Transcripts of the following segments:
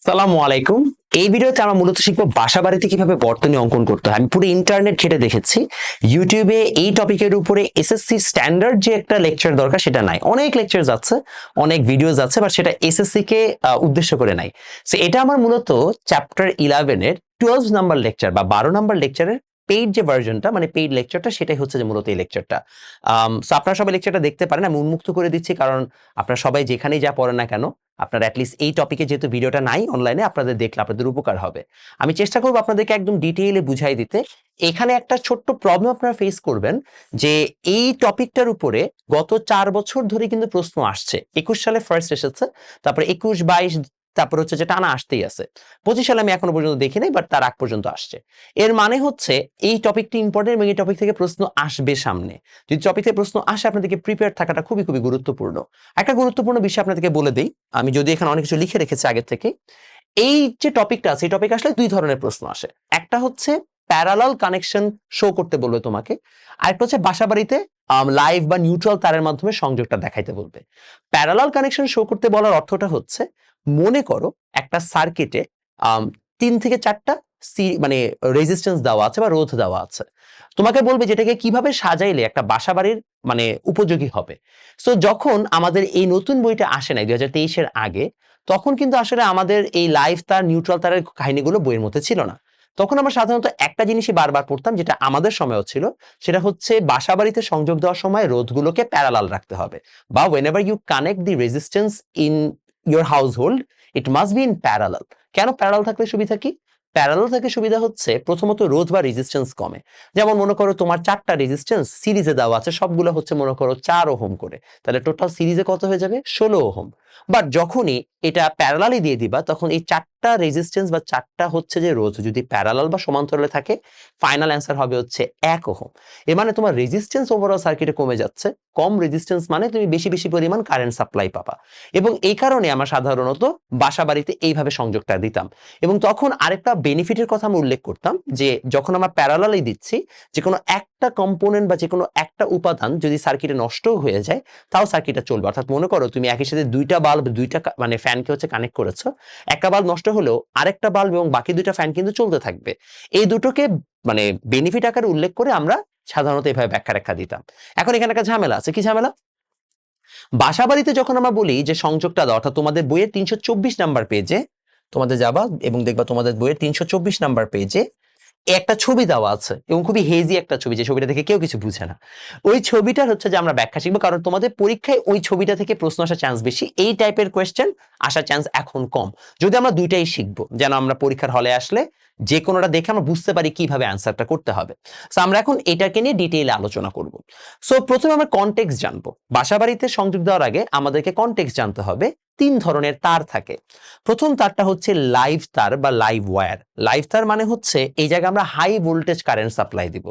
সালামু আলাইকুম। এই ভিডিওতে আমরা মূলত শিখবো বাসাবাড়িতে কিভাবে বর্তনী অঙ্কন করতে হয়। আমি পুরো ইন্টারনেট ঘেটে দেখেছি, ইউটিউবে এই টপিকের উপরে এসএসসি স্ট্যান্ডার্ড যে একটা লেকচার দরকার সেটা নাই। অনেক লেকচার আছে, অনেক ভিডিওস আছে, বাট সেটা এসএসসি কে উদ্দেশ্য করে নাই। সো এটা আমার মূলত চ্যাপ্টার 11 এর 12 নাম্বার লেকচার বা 12 নাম্বার লেকচারের পেইড যে ভার্জনটা, মানে পেইড লেকচারটা, সেটাই হচ্ছে যে মূলত এই লেকচারটা। সো আপনারা সবাই লেকচারটা দেখতে পারেন। আমি উন্মুক্ত করে দিচ্ছি, কারণ আপনারা সবাই যেখানেই যা পড়েন না কেন, আপনারা অ্যাটলিস্ট এই টপিকে যেহেতু ভিডিওটা নাই অনলাইনে, আপনাদের দেখলে আপনাদের উপকার হবে। আমি চেষ্টা করবো আপনাদেরকে একদম ডিটেইলে বুঝাই দিতে। এখানে একটা ছোট্ট প্রবলেম আপনারা ফেস করবেন, যে এই টপিকটার উপরে গত 4 বছর ধরে কিন্তু প্রশ্ন আসছে। 21 সালে ফার্স্ট এসেছে, তারপরে 21, 22, তারপর হচ্ছে যে টানা আসতেই আছে। 25 সালে আমি এখনো পর্যন্ত দেখি নাই, বাট তার আগ পর্যন্ত আসছে। এর মানে হচ্ছে এই টপিকটি ইম্পর্টেন্ট এবং এই টপিক থেকে প্রশ্ন আসবে সামনে। যদি টপিক থেকে প্রশ্ন আসে, আপনাদেরকে প্রিপেয়ার থাকাটা খুবই খুবই গুরুত্বপূর্ণ। একটা গুরুত্বপূর্ণ বিষয় আপনাদেরকে বলে দেই, আমি যদি এখানে অনেক কিছু লিখে রেখেছি আগে থেকে। এই যে টপিকটা আছে, এই টপিক আসলে দুই ধরনের প্রশ্ন আসে। একটা হচ্ছে প্যারালাল কানেকশন শো করতে বলবে তোমাকে, আরেকটা হচ্ছে বাসাবাড়িতে লাইভ বা নিউট্রাল তারের মাধ্যমে সংযোগটা দেখাইতে বলবে। প্যারালাল কানেকশন শো করতে বলার অর্থটা হচ্ছে, মনে করো একটা সার্কিটে 3 থেকে 4টা মানে রেজিস্ট্যান্স দেওয়া আছে বা রোধ দেওয়া আছে। তোমাকে বলবে যেটাকে কিভাবে সাজাইলে একটা বাসাবাড়ির মানে উপযোগী হবে। সো যখন আমাদের এই নতুন বইটা আসে নাই 2023 এর আগে, তখন কিন্তু আসলে আমাদের এই লাইভ তার নিউট্রাল তারের কাহিনীগুলো বইয়ের মধ্যে ছিল না। তখন আমরা সাধারণত একটা জিনিসই বারবার পড়তাম, যেটা আমাদের সময়ও ছিল, সেটা হচ্ছে বাসাবাড়িতে সংযোগ দেওয়ার সময় রোধগুলোকে প্যারালাল রাখতে হবে, বা whenever you connect the resistance in your household it must be in parallel। কেন প্যারালাল থাকলে সুবিধা কি? প্যারালাল থেকে সুবিধা হচ্ছে, প্রথমত রোধ বা রেজিস্ট্যান্স কমে। যেমন মনে করো তোমার 4টা রেজিস্ট্যান্স সিরিজে দেওয়া আছে, সবগুলো হচ্ছে মনে করো 4 ওহম করে, তাহলে টোটাল সিরিজে কত হয়ে যাবে? 16 ওহম। বাট যখনই এটা প্যারালালি দিয়ে দিবা, তখন এই 4টা রেজিস্ট্যান্স বা 4টা হচ্ছে যে রোধ যদি প্যারালাল বা সমান্তরালে থাকে, ফাইনাল অ্যান্সার হবে হচ্ছে 1 ওহম। এর মানে তোমার রেজিস্ট্যান্স ওভারঅল সার্কিটে কমে যাচ্ছে। কম রেজিস্ট্যান্স মানে তুমি বেশি বেশি পরিমাণ কারেন্ট সাপ্লাই পাবা। এবং এই কারণে আমরা সাধারণত বাসাবাড়িতে এইভাবে সংযোগটা দিতাম। এবং তখন আরেকটা বেনিফিটের কথা আমি উল্লেখ করতাম, যে যখন আমরা প্যারালালি দিচ্ছি, যে কোনো একটা কম্পোনেন্ট বা যে কোনো একটা উপাদান যদি সার্কিটে নষ্ট হয়ে যায়, তাও সার্কিটটা চলবে। অর্থাৎ মনে করো তুমি একই সাথে 2টা বাল্ব, 2টা মানে ফ্যানকে হচ্ছে কানেক্ট করেছো, একটা বাল্ব নষ্ট হলেও আরেকটা বাল্ব এবং বাকি 2টা ফ্যান কিন্তু চলতে থাকবে। এই দুটোকে মানে বেনিফিট আকারে উল্লেখ করে আমরা সাধারণত এভাবে ব্যাখ্যা দিতাম। এখন এখানে একটা ঝামেলা আছে। কি ঝামেলা? বাসাবাড়িতে যখন আমরা বলি যে সংযোগটা দাও, অর্থাৎ তোমাদের বইয়ের 324 নাম্বার পেজে তোমাদের যাবা এবং দেখবা তোমাদের বইয়ের 324 নাম্বার পেজে একটা ছবি দেওয়া আছে, এবং খুবই হেজি একটা ছবি, যে ছবিটা দেখে কেউ কিছু বুঝে না। ওই ছবিটার হচ্ছে যে আমরা ব্যাখ্যা শিখবো, কারণ তোমাদের পরীক্ষায় ওই ছবিটা থেকে প্রশ্ন আসার চান্স বেশি, এই টাইপের কোয়েশ্চেন আসার চান্স এখন কম। যদি আমরা দুইটাই শিখবো, যেন আমরা পরীক্ষার হলে আসলে যে কোনোটা দেখে আমরা বুঝতে পারি কিভাবে অ্যান্সারটা করতে হবে। সো আমরা এখন এটাকে নিয়ে ডিটেইলে আলোচনা করব। সো প্রথমে আমরা কনটেক্সট জানবো। বাসাবাড়িতে সংযোগ দেওয়ার আগে আমাদেরকে কনটেক্সট জানতে হবে। 3 ধরনের তার থাকে। প্রথম তারটা হচ্ছে লাইভ তার বা লাইভ ওয়্যার। লাইভ তার মানে হচ্ছে এই জায়গায় আমরা হাই ভোল্টেজ কারেন্ট সাপ্লাই দিব।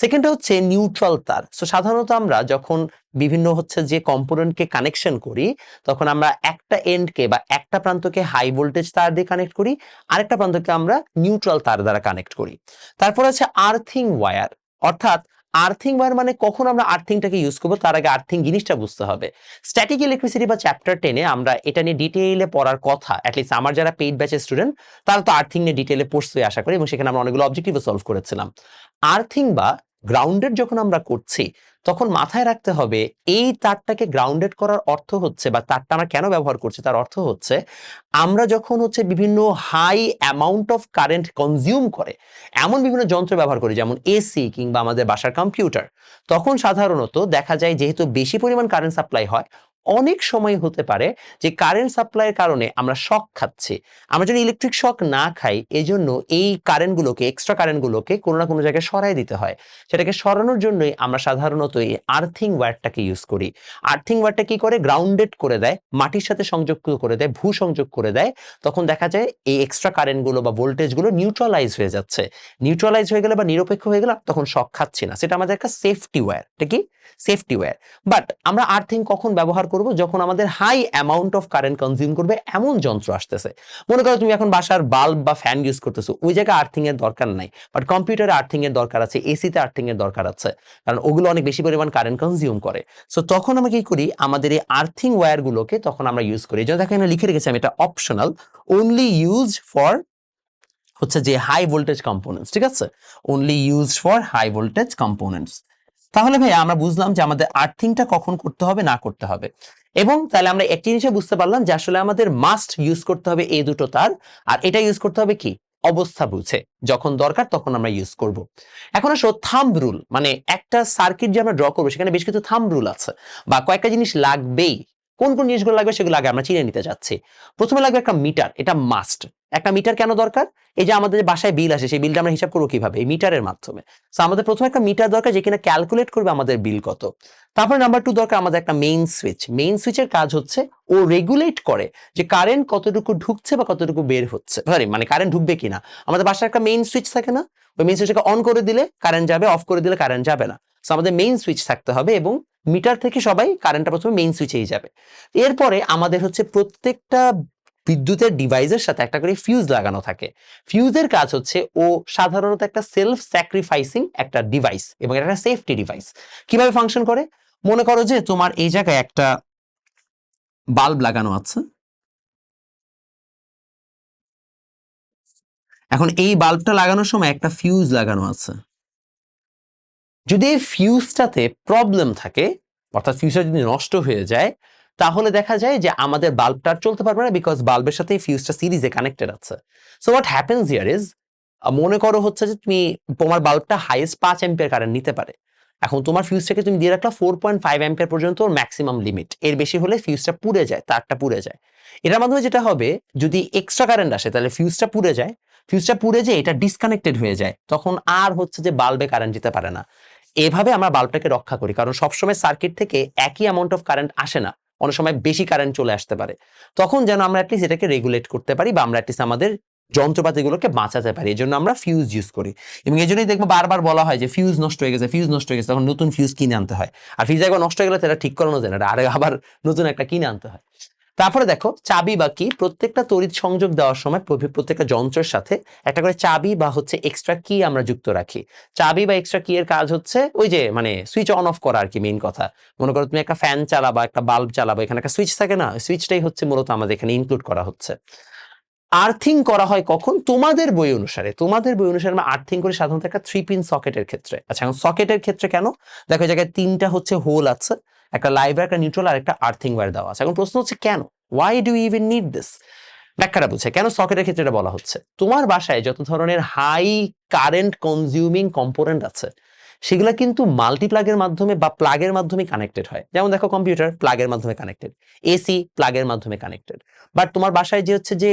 সেকেন্ডটা হচ্ছে নিউট্রাল তার। সো সাধারণত আমরা যখন বিভিন্ন হচ্ছে যে কম্পোনেন্টকে কানেকশন করি, তখন আমরা একটা এন্ডকে বা একটা প্রান্তকে হাই ভোল্টেজ তার দিয়ে কানেক্ট করি, আরেকটা প্রান্তকে আমরা নিউট্রাল তার দ্বারা কানেক্ট করি। তারপর আছে আর্থিং ওয়্যার। অর্থাৎ আর্থিং ওয়্যার মানে কখন আমরা আর্থিংটাকে ইউজ করবো, তার আগে আর্থিং জিনিসটা বুঝতে হবে। স্ট্যাটিক ইলেকট্রিসিটি বা চ্যাপ্টার 10-এ আমরা এটা নিয়ে ডিটেইলে পড়ার কথা। অ্যাটলিস্ট আমার যারা পেইড ব্যাচের স্টুডেন্ট, তারা তো আর্থিং নিয়ে ডিটেইলে পড়ছে আশা করি, এবং সেখানে আমরা অনেকগুলো অবজেক্টিভও সলভ করেছিলাম। আর্থিং বা গ্রাউন্ডেড যখন আমরা করছি, তখন মাথায় রাখতে হবে এই তারটাকে গ্রাউন্ডেড করার অর্থ হচ্ছে, বা তারটা আমরা কেন ব্যবহার করছি তার অর্থ হচ্ছে, আমরা যখন হচ্ছে বিভিন্ন high amount of current consume করে এমন বিভিন্ন যন্ত্র ব্যবহার করি, যেমন এসি কিংবা আমাদের বাসার কম্পিউটার, তখন সাধারণত দেখা যায় যেহেতু বেশি পরিমাণ কারেন্ট সাপ্লাই হয়, অনেক সময় হতে পারে যে কারেন্ট সাপ্লাইয়ের কারণে আমরা শক খাচ্ছি। আমরা যদি ইলেকট্রিক শক না খাই, এজন্য এই কারেন্টগুলোকে, এক্সট্রা কারেন্টগুলোকে কোনো না কোনো জায়গায় সরাই দিতে হয়। সেটাকে সরানোর জন্যই আমরা সাধারণত এই আর্থিং ওয়্যারটাকে ইউজ করি। আর্থিং ওয়্যারটা কি করে? গ্রাউন্ডেড করে দেয়, মাটির সাথে সংযোগ করে দেয়, ভূ সংযোগ করে দেয়। তখন দেখা যায় এই এক্সট্রা কারেন্টগুলো বা ভোল্টেজগুলো নিউট্রালাইজ হয়ে যাচ্ছে। নিউট্রালাইজ হয়ে গেলে বা নিরপেক্ষ হয়ে গেলে তখন শক খাচ্ছি না। সেটা আমাদের একটা সেফটি ওয়্যার। এটা কি? Safety wire. বাট আমরা আর্থিং কখন ব্যবহার করব? করব যখন আমাদের high amount of current consume করবে এমন যন্ত্র আসতেছে। মনে করো তুমি এখন বাসার বাল্ব বা ফ্যান ইউজ করতেছো, ওই জায়গায় আর্থিং এর দরকার নাই, বাট কম্পিউটারে আর্থিং এর দরকার আছে, এসিতে আর্থিং এর দরকার আছে, কারণ ওগুলো অনেক বেশি পরিমাণ কারেন্ট কনজিউম করে। সো তখন আমরা কি করি, আমাদের এই আর্থিং ওয়্যার গুলোকে তখন আমরা ইউজ করি। এই জন্য দেখো এখানে লিখে রেখেছি আমি, এটা অপশনাল, অনলি ইউজ ফর হচ্ছে যে হাই ভোল্টেজ কম্পোনেন্টস, ঠিক আছে, only use for high voltage components. তাহলে ভাই আমরা বুঝলাম যে আমাদের আর্থিংটা কখন করতে হবে না করতে হবে, এবং তাহলে আমরা একটি জিনিস বুঝতে পারলাম যে আসলে আমাদের মাস্ট ইউজ করতে হবে এই দুটো তার, আর এটা ইউজ করতে হবে কি অবস্থা বুঝে, যখন দরকার তখন আমরা ইউজ করব। এখন আসো থাম্ব রুল, মানে একটা সার্কিট যে আমরা ড্র করবো সেখানে বেশ কিছু থাম্ব রুল আছে বা কয়েকটা জিনিস লাগবেই। কোন কোন জিনিসগুলো লাগবে সেগুলো আগে আমরা চিনে নিতে যাচ্ছি। প্রথমে লাগবে একটা মিটার, এটা মাস্ট। একটা মিটার কেন দরকার, এই যে আমাদের বাসায় বিল আসে সেই বিলটা আমরা হিসাব করবো কিভাবে, এই মিটারের মাধ্যমে। সো আমাদের প্রথমে একটা মিটার দরকার যেখানে ক্যালকুলেট করবে আমাদের বিল কত। তারপরে নাম্বার 2 দরকার আমাদের একটা মেইন সুইচ। মেইন সুইচের কাজ হচ্ছে ও রেগুলেট করে যে কারেন্ট কতটুকু ঢুকছে বা কতটুকু বের হচ্ছে, সরি মানে কারেন্ট ঢুকবে কিনা। আমাদের বাসায় একটা মেইন সুইচ থাকে না, ওই মেইন সুইচটাকে অন করে দিলে কারেন্ট যাবে, অফ করে দিলে কারেন্ট যাবে না। সো আমাদের মেইন সুইচ থাকতে হবে, এবং মিটার থেকে সবাই কারেন্টটা প্রথমে মেইন সুইচেই যাবে। এরপরে আমাদের হচ্ছে প্রত্যেকটা বিদ্যুতের ডিভাইসের সাথে একটা করে ফিউজ লাগানো থাকে। ফিউজের কাজ হচ্ছে ও সাধারণত একটা সেলফ স্যাক্রিফাইসিং একটা ডিভাইস, এবং এটা একটা সেফটি ডিভাইস। কিভাবে ফাংশন করে, মনে করো যে তোমার এই জায়গায় একটা বাল্ব লাগানো আছে, এখন এই বাল্বটা লাগানোর সময় একটা ফিউজ লাগানো আছে। যদি এই ফিউজটাতে প্রবলেম থাকে, অর্থাৎ ফিউজটা যদি নষ্ট হয়ে যায়, তাহলে দেখা যায় যে আমাদের বাল্বটা আর চলতে পারবে না, বিকজ বাল্বের সাথে এই ফিউজটা সিরিজে কানেক্টেড আছে। So what happens here is, মনে করো হচ্ছে যে তুমি তোমার বাল্বটা হাইয়েস্ট 5 অ্যাম্পিয়ার কারেন্ট নিতে পারে। এখন তোমার ফিউজটাকে তুমি দিয়ে রাখলা 4.5 অ্যাম্পিয়ার পর্যন্ত ম্যাক্সিমাম লিমিট, এর বেশি হলে ফিউজটা পুড়ে যায়, তারটা পুড়ে যায়। এটার মাধ্যমে যেটা হবে, যদি এক্সট্রা কারেন্ট আসে তাহলে ফিউজটা পুড়ে যায়, ফিউজটা পুড়ে যায় এটা ডিসকানেক্টেড হয়ে যায়, তখন আর হচ্ছে যে বাল্বে কারেন্ট যেতে পারে না। এভাবে আমরা বাল্বটাকে রক্ষা করি, কারণ সবসময় সার্কিট থেকে একই অ্যামাউন্ট অফ কারেন্ট আসে না, অনেক সময় বেশি কারেন্ট চলে আসতে পারে। তখন যেন আমরা অ্যাটলিস্ট এটাকে রেগুলেট করতে পারি, বা আমরা অ্যাটলিস্ট আমাদের যন্ত্রপাতিগুলোকে বাঁচাতে পারি, এই জন্য আমরা ফিউজ ইউজ করি। এবং এই জন্যই দেখবো বারবার বলা হয় যে ফিউজ নষ্ট হয়ে গেছে, ফিউজ নষ্ট হয়ে গেছে, তখন নতুন ফিউজ কিনে আনতে হয়। আর ফিউজ একবার নষ্ট হয়ে গেলে সেটা ঠিক করানো যায় না, আরে আবার নতুন একটা কিনে আনতে হয়। তারপরে দেখো চাবি বা কি, প্রত্যেকটা তড়িৎ সংযোগ দেওয়ার সময় প্রত্যেকটা যন্ত্রের সাথে একটা করে চাবি বা হচ্ছে এক্সট্রা কি আমরা যুক্ত রাখি। চাবি বা এক্সট্রা কি এর কাজ হচ্ছে ওই যে মানে সুইচ অন অফ করা আর কি, মেইন কথা। মনে করো তুমি একটা ফ্যান চালাবা, একটা বাল্ব চালাবা, এখানে একটা সুইচ থাকে না, সুইচটাই হচ্ছে মূলত আমাদের এখানে ইনক্লুড করা হচ্ছে। আর্থিং করা হয় কখন, তোমাদের বই অনুসারে, তোমাদের বই অনুসারে আমরা আর্থিং করি সাধারণত একটা 3 পিন সকেটের ক্ষেত্রে। আচ্ছা এখন সকেটের ক্ষেত্রে কেন, দেখো এই জায়গায় 3টা হচ্ছে হোল আছে, একটা লাইভ ওয়্যার, একটা নিউট্রাল, আর একটা আর্থিং ওয়্যার দেওয়া আছে। এখন প্রশ্ন হচ্ছে কেন, why do you even need this. ব্যাখ্যাটা বুঝে কেন সকেটের ক্ষেত্রে এটা বলা হচ্ছে। তোমার বাসায় যত ধরনের হাই কারেন্ট কনজিউমিং কম্পোনেন্ট আছে সেগুলো কিন্তু মাল্টিপ্লাগের মাধ্যমে বা প্লাগের মাধ্যমে কানেক্টেড হয়। যেমন দেখো কম্পিউটার প্লাগের মাধ্যমে কানেক্টেড, এসি প্লাগের মাধ্যমে কানেক্টেড, বাট তোমার বাসায় যে হচ্ছে যে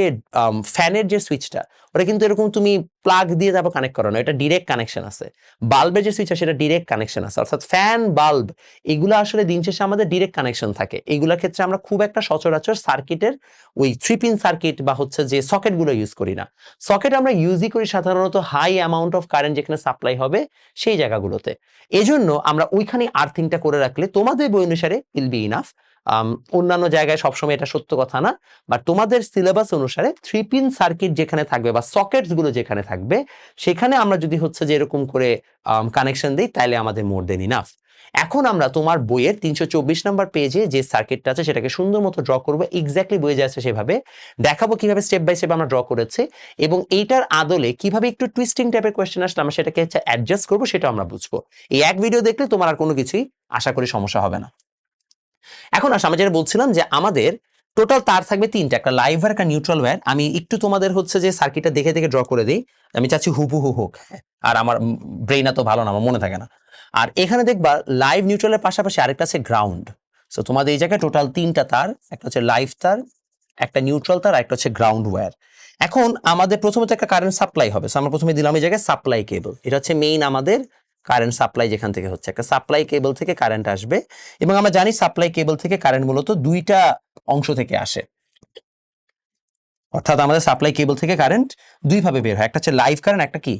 ফ্যানের যে সুইচটা, ওটা কিন্তু এরকম তুমি প্লাগ দিয়ে তারপর কানেক্ট করো না, এটা ডিরেক্ট কানেকশন আছে। বাল্বের যে সুইচ আছে সেটা ডিরেক্ট কানেকশন আছে, অর্থাৎ ফ্যান বাল্ব এগুলো আসলে দিন শেষে আমাদের ডিরেক্ট কানেকশন থাকে। এগুলোর ক্ষেত্রে আমরা খুব একটা সচরাচর সার্কিটের ওই 3 পিন সার্কিট বা হচ্ছে যে সকেটগুলো ইউজ করি না। সকেট আমরা ইউজই করি সাধারণত হাই অ্যামাউন্ট অফ কারেন্ট যেখানে সাপ্লাই হবে সেই জায়গাগুলোতে। এজন্য আমরা ওইখানে আর্থিংটা করে রাখলে তোমাদের বই অনুসারে উইল বি ইনাফ। অন্যান্য জায়গায় সবসময় এটা সত্য কথা না, বাট তোমাদের সিলেবাস অনুসারে 3 পিন সার্কিট যেখানে থাকবে বা সকেটস গুলো যেখানে থাকবে সেখানে আমরা যদি হচ্ছে যে এরকম করে কানেকশন দিই তাহলে আমাদের মোর দেন ইনাফ। এখন আমরা তোমার বইয়ের 324 নম্বর পেজে যে সার্কিটটা আছে সেটাকে সুন্দর মতো ড্র করবো, এক্স্যাক্টলি বইয়ে যাচ্ছে সেভাবে দেখাবো কিভাবে স্টেপ বাই স্টেপ আমরা ড্র করেছি, এবং এইটার আদলে কিভাবে একটু টুইস্টিং টাইপের কোয়েশ্চেন আসলে আমরা সেটাকে অ্যাডজাস্ট করবো, সেটা আমরা বুঝবো। এই এক ভিডিও দেখলে তোমার আর কোনো কিছুই আশা করি সমস্যা হবে না। এখন আসলে আমি যেটা বলছিলাম যে আমাদের টোটাল তার থাকবে 3টা, একটা লাইভ ওয়্যার, একটা নিউট্রাল ওয়্যার। আমি একটু তোমাদের হচ্ছে যে সার্কিটটা দেখে দেখে ড্র করে দিই, আমি চাচ্ছি হুবহু হোক, আর আমার ব্রেইন এত ভালো না, আমার মনে থাকে না। আর এখানে দেখবা লাইভ নিউট্রালের পাশাপাশি আরেকটা আছে গ্রাউন্ড। সো তোমাদের এই জায়গায় টোটাল 3টা তার, একটা হচ্ছে লাইভ তার, একটা নিউট্রাল তার, আর একটা হচ্ছে গ্রাউন্ড ওয়্যার। এখন আমাদের প্রথমে তো একটা কারেন্ট সাপ্লাই হবে, সো আমরা প্রথমে দিলাম এই জায়গায় সাপ্লাই কেবল, এটা হচ্ছে মেইন আমাদের কারেন্ট সাপ্লাই, যেখান থেকে হচ্ছে একটা সাপ্লাই কেবল থেকে কারেন্ট আসবে। এবং আমরা জানি সাপ্লাই কেবল থেকে কারেন্ট মূলত 2টা অংশ থেকে আসে, অর্থাৎ আমাদের সাপ্লাই কেবল থেকে কারেন্ট 2 ভাবে বের হয়, একটা হচ্ছে লাইভ কারেন্ট, একটা কি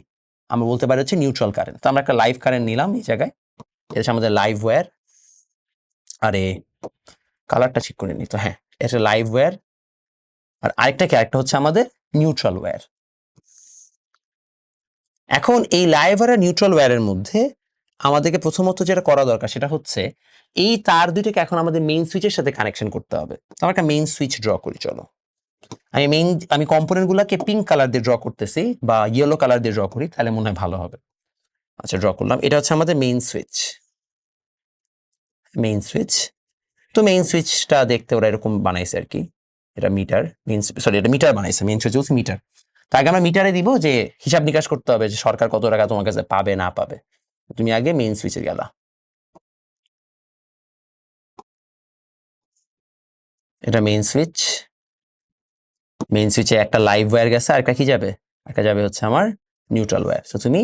আমরা বলতে পারি হচ্ছে নিউট্রাল কারেন্ট। তো আমরা একটা লাইভ কারেন্ট নিলাম এই জায়গায়, এটা হচ্ছে আমাদের লাইভ ওয়্যার। আরে কালারটা ঠিক করে নি তো, হ্যাঁ এটা লাইভ ওয়্যার, আর আরেকটা ক্যারেক্টার হচ্ছে আমাদের নিউট্রাল ওয়্যার। এখন এই লাইভ ওয়্যার আর নিউট্রাল ওয়্যারের মধ্যে আমাদেরকে প্রথমত যেটা করা দরকার সেটা হচ্ছে এই তার দুইটাকে এখন আমাদের মেইন সুইচের সাথে কানেকশন করতে হবে। তো আমরা একটা মেইন সুইচ ড্র করি, চলো আমি কম্পোনেন্ট গুলাকে পিঙ্ক কালার দিয়ে ড্র করতেছি বা ইয়েলো কালার দিয়ে ড্র করি, তাহলে মনে হয় ভালো হবে। আচ্ছা ড্র করলাম, এটা হচ্ছে আমাদের মেইন সুইচ। মেইন সুইচ, তো মেইন সুইচটা দেখতে ওরা এরকম বানাইছে আর কি, এটা মিটার, মেইন সরি এটা মিটার বানাইছে, মেইন সুইচ হচ্ছে মিটার। তো আগে আমরা মিটারে দিব যে হিসাব নিকাশ করতে হবে যে সরকার কত টাকা তোমার কাছে পাবে না পাবে। তুমি আগে মেইন সুইচে গেলা, এটা মেইন সুইচ। মেইন সুইচে একটা লাইভ ওয়্যার গেছে, আর একটা কি যাবে, একটা যাবে হচ্ছে আমার নিউট্রাল ওয়্যার। তো তুমি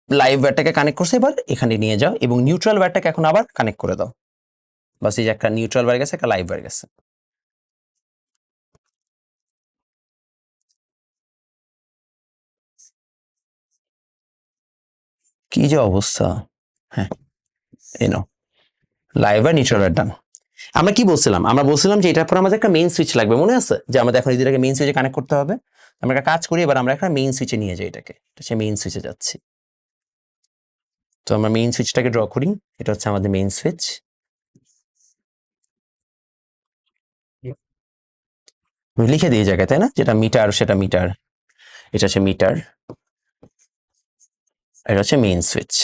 লাইভ ওয়্যারটাকে কানেক্ট করছে, এবার এখানে নিয়ে যাও এবং নিউট্রাল ওয়্যারটাকে এখন আবার কানেক্ট করে দাও। বাস এই যে একটা নিউট্রাল ওয়্যার গেছে, একটা লাইভ ওয়্যার গেছে। কি যে অবস্থা, হ্যাঁ এই নাও লাইভ ওয়্যার নিউট্রাল ওয়্যার ডান। আমরা কি বলছিলাম, আমরা বলছিলাম যে এটার পর আমাদের একটা মেইন সুইচ লাগবে, মনে আছে যে আমাদের এখন এটাকে মেইন সুইচে কানেক্ট করতে হবে। আমরা একটা কাজ করি, এবার আমরা একটা মেইন সুইচে নিয়ে যাই এটাকে, সে মেইন সুইচে যাচ্ছি। তো আমরা মেইন সুইচটাকে ড্র করি, এটা হচ্ছে আমাদের মেইন সুইচ। লিখে দিই জায়গায়, তাই না, যেটা মিটার সেটা মিটার, এটা হচ্ছে মিটার, এটা হচ্ছে মেইন সুইচ।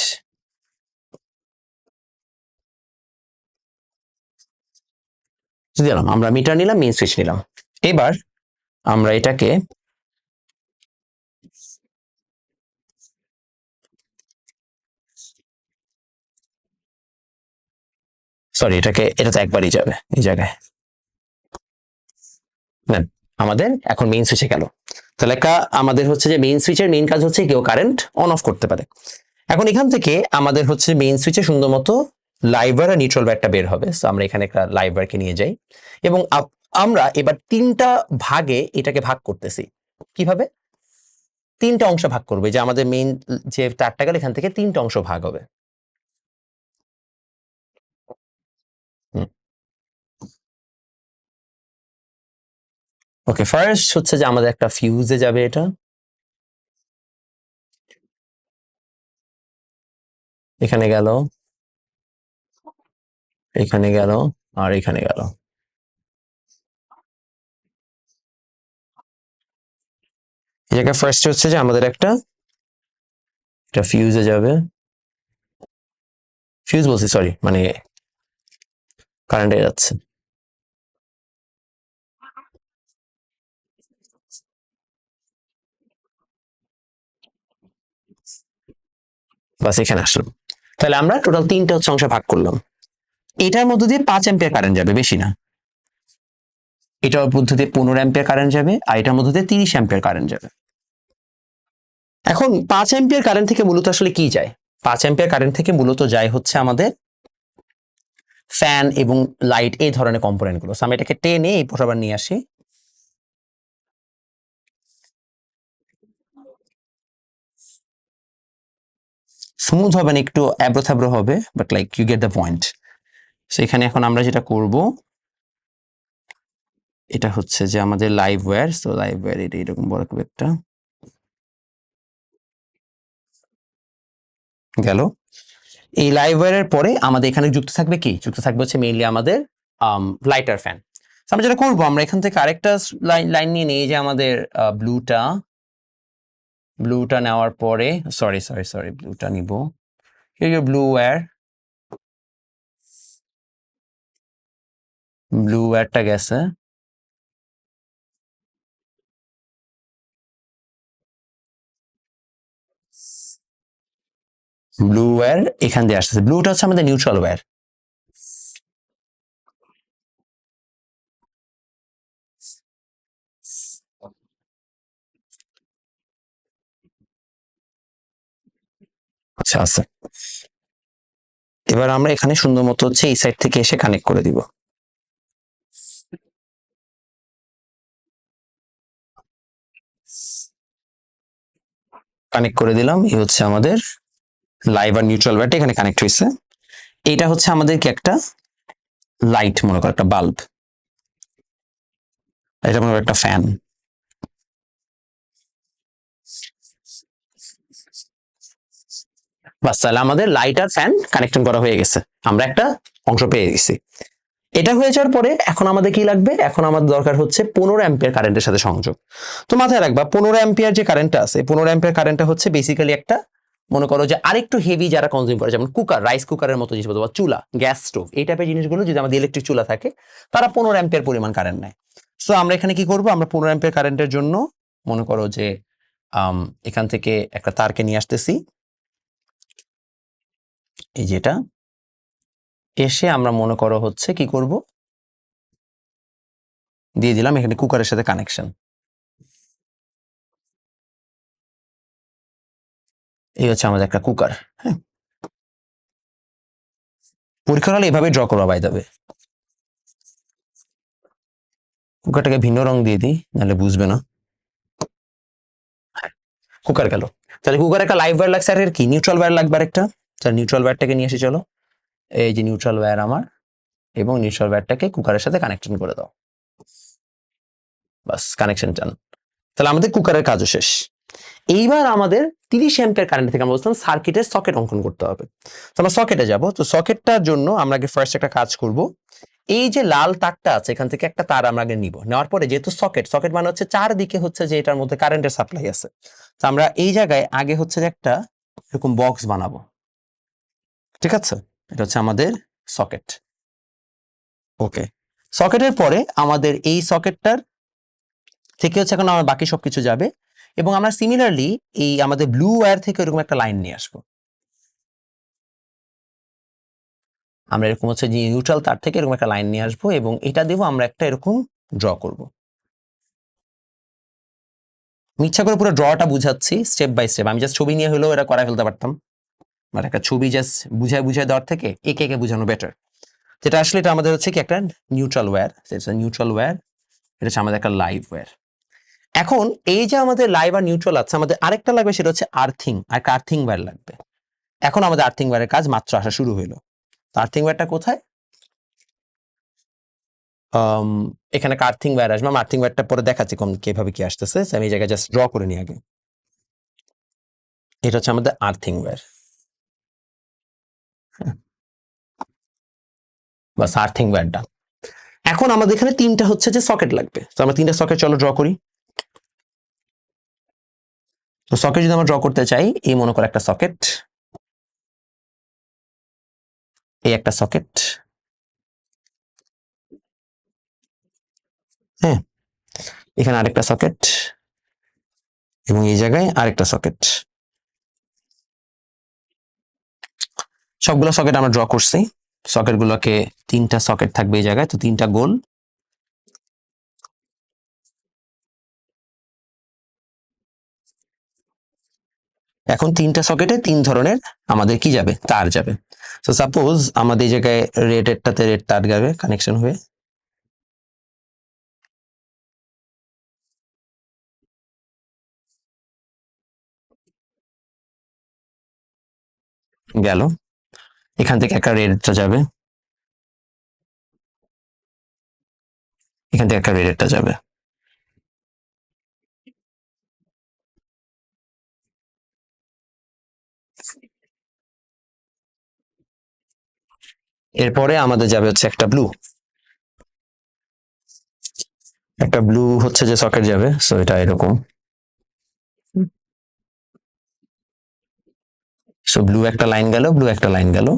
দিলাম, আমরা মিটার নিলাম, মেইন সুইচ নিলাম। এবার আমরা এটাকে সরি এটা তো একবারই যাবে এই জায়গায়, নেন আমাদের এখন মেইন সুইচে গেল। তাহলে আমাদের হচ্ছে যে মেইন সুইচের মেইন কাজ হচ্ছে কেউ কারেন্ট অন অফ করতে পারে। এখন এখান থেকে আমাদের হচ্ছে মেইন সুইচে সুন্দর মতো লাইভ ওয়্যার আর নিউট্রাল ওয়্যারটা বের হবে। সো আমরা এখানে একটা লাইভ ওয়্যারকে নিয়ে যাই এবং আমরা এবার তিনটা ভাগে এটাকে ভাগ করতেছি। কিভাবে? তিনটা অংশ ভাগ করবে, যে আমাদের মেইন যে তারটা গেল এখান থেকে তিনটা অংশ ভাগ হবে। ওকে, ফার্স্ট হচ্ছে যে আমাদের একটা ফিউজে যাবে, এটা এখানে গেল, এখানে গেল, আর এখানে গেল। এই জায়গায় ফার্স্ট হচ্ছে যে আমাদের একটা ফিউজে যাবে, ফিউজ বলছি সরি, মানে কারেন্টে যাচ্ছে। বাস এখানে আসলো। তাহলে আমরা টোটাল তিনটা হচ্ছে অংশে ভাগ করলাম। এটার মধ্যে দিয়ে 5 অ্যাম্পিয়ার কারেন্ট যাবে, বেশি না। এটার মধ্যে দিয়ে 15 অ্যাম্পিয়ার কারেন্ট যাবে, আর এটার মধ্যে দিয়ে 30 অ্যাম্পিয়ার কারেন্ট যাবে। এখন 5 অ্যাম্পিয়ার কারেন্ট থেকে মূলত আসলে কি যায়? 5 অ্যাম্পিয়ার কারেন্ট থেকে মূলত যায় হচ্ছে আমাদের ফ্যান এবং লাইট, এই ধরনের কম্পোনেন্ট গুলো। আমি এটাকে টেনে এই আবার নিয়ে আসি। স্মুথ হবে না, একটু অ্যাব্রো থ্যাব্রো হবে, but like you get the point. So এখানে এখন আমরা যেটা করব, এটা হচ্ছে যে আমাদের live wire. So live wire এটা এরকম বড় করে একটা গেল। এই লাইভ ওয়্যারের পরে আমাদের এখানে যুক্ত থাকবে কি, যুক্ত থাকবে হচ্ছে মেইনলি আমাদের লাইটার ফ্যান। আমরা যেটা করবো, আমরা এখান থেকে আরেকটা লাইন নিয়ে নিই, যে আমাদের ব্লুটা নেওয়ার পরে, সরি সরি সরি ব্লুটা নিব, ব্লু ওয়্যারটা গেছে, ব্লু ওয়্যার এখান দিয়ে আসতেছে। ব্লুটা হচ্ছে আমাদের নিউট্রাল ওয়্যার। আচ্ছা আচ্ছা, এবার আমরা এখানে সুন্দর মতো হচ্ছে এই সাইড থেকে এসে কানেক্ট করে দিব। কানেক্ট করে দিলাম, এই হচ্ছে আমাদের লাইভ আর নিউট্রাল ওয়্যারটা এখানে কানেক্ট হয়েছে। এটা হচ্ছে আমাদের কি একটা লাইট মনে করো একটা বাল্ব, এটা মনে করো একটা ফ্যান। বাস, তাহলে আমাদের লাইট আর ফ্যান কানেকশন করা হয়ে গেছে, আমরা একটা অংশ পেয়ে গেছি। এটা হয়ে যাওয়ার পরে এখন আমাদের কি লাগবে, এখন আমাদের দরকার হচ্ছে 15 অ্যাম্পিয়ার কারেন্টের সাথে সংযোগ। তো মাথায় রাখবা 15 অ্যাম্পিয়ার যে কারেন্টটা আছে, 15 অ্যাম্পিয়ার কারেন্টটা হচ্ছে বেসিক্যালি একটা, মনে করো যে আরেকটু হেভি যারা কনজিউম করে, যেমন কুকার, রাইস কুকারের মতো জিনিস, বা চুলা, গ্যাস স্টোভ, এই টাইপের জিনিসগুলো যদি আমাদের ইলেকট্রিক চুলা থাকে, তারা 15 অ্যাম্পিয়ার পরিমাণ কারেন্ট নেয়। সো আমরা এখানে কি করব, আমরা 15 অ্যাম্পিয়ার কারেন্টের জন্য মনে করো যে এখান থেকে একটা তারকে নিয়ে আসতেছি, এই যেটা, এসে আমরা মনে করো হচ্ছে কি করব, দিয়ে দিলাম এখানে কুকারের সাথে কানেকশন। এই হচ্ছে আমাদের একটা কুকার। হ্যাঁ, পরীক্ষার হলে এভাবে ড্র করবা বাই যাবে। কুকারটাকে ভিন্ন রং দিয়ে দিই, নাহলে বুঝবে না। কুকার গেল। তাহলে কুকার একটা লাইভ ওয়্যার লাগছে, আর এর কি নিউট্রাল ওয়্যার লাগবে আরেকটা। তাহলে নিউট্রাল ওয়্যারটাকে নিয়ে এসে চলো, এই যে নিউট্রাল ওয়্যার আমার, এবং নিউট্রাল ওয়্যারটাকে কুকারের সাথে কানেকশন করে দাও। বাস, কানেকশন চান। তাহলে আমাদের কুকারের কাজও শেষ। এইবার আমাদের 30 অ্যাম্পিয়ার কারেন্ট থেকে আমরা বলছিলাম সার্কিটের সকেট অঙ্কন করতে হবে। তো আমরা সকেটে যাব। তো সকেটটার জন্য আমরা আগে ফার্স্ট একটা কাজ করব, এই যে লাল তারটা আছে এখান থেকে একটা তার আমরা আগে নিব, নেওয়ার পরে যেহেতু সকেট, সকেট মানে হচ্ছে চারদিকে হচ্ছে যে এটার মধ্যে কারেন্টের সাপ্লাই আছে, তো আমরা এই জায়গায় আগে হচ্ছে যে একটা এরকম বক্স বানাবো। ঠিক আছে, এটা হচ্ছে আমাদের সকেট। ওকে, সকেটের পরে আমাদের এই সকেটটার থেকে হচ্ছে এখন আমার বাকি সবকিছু যাবে, এবং আমরা সিমিলারলি এই আমাদের ব্লু ওয়্যার থেকে এরকম একটা লাইন নিয়ে আসবো। আমরা এরকম হচ্ছে যে নিউট্রাল তার থেকে এরকম একটা লাইন নিয়ে আসবো, এবং এটা দেবো আমরা একটা এরকম ড্র করব। আমি ইচ্ছা করে পুরো ড্রটা বুঝাচ্ছি স্টেপ বাই স্টেপ, আমি জাস্ট ছবি নিয়ে হলেও এটা করা ফেলতে পারতাম, বাট একটা ছবি জাস্ট বুঝায় বুঝায় দেওয়ার থেকে একে একে বোঝানো বেটার। যেটা আসলে এটা আমাদের হচ্ছে কি একটা নিউট্রাল ওয়্যার, নিউট্রাল ওয়্যার, এটা হচ্ছে আমাদের একটা লাইভ ওয়্যার। এখন এই যে আমাদের লাইভ আর নিউট্রাল আছে, আমাদের আরেকটা লাগবে, সেটা হচ্ছে আর্থিং, আর একটা আর্থিং ওয়্যার লাগবে। এখন আমাদের আর্থিং ওয়্যারের কাজ মাত্র আসা শুরু হইলো। আর্থিং ওয়্যারটা কোথায়, এখানে একটা আর্থিং ওয়্যার আসবে, আমি আর্থিং ওয়্যারটা পরে দেখাচ্ছি কিভাবে কি আসতেছে, আমি এই জায়গায় জাস্ট ড্র করে নিই আগে। এটা হচ্ছে আমাদের আর্থিং ওয়্যার, বাস আর্থিং ওয়্যারটা। এখন আমাদের এখানে তিনটা হচ্ছে যে সকেট লাগবে, তো আমরা তিনটা সকেট চলো ড্র করি। তো সকেট যদি আমরা ড্র করতে চাই, এই মনে করো একটা সকেট, এই একটা সকেট, হ্যাঁ, এখানে আরেকটা সকেট, এবং এই জায়গায় আরেকটা সকেট। সবগুলো সকেট আমরা ড্র করছি। সকেট গুলোকে, তিনটা সকেট থাকবে এই জায়গায়, তো তিনটা গোল। এখন তিনটা সকেটে তিন ধরনের আমাদের কি যাবে, তার যাবে। তো সাপোজ আমাদের এই জায়গায় রেড এরটাতে রেড তার যাবে কানেকশন হয়ে, গেল। এখান থেকে একটা রেডটা যাবে, এখান থেকে একটা রেডটা যাবে। এরপরে আমাদের যাবে হচ্ছে একটা ব্লু, একটা ব্লু হচ্ছে যে সকেট যাবে, সো এটা এরকম। সো ব্লু একটা লাইন গেল, ব্লু একটা লাইন গেল,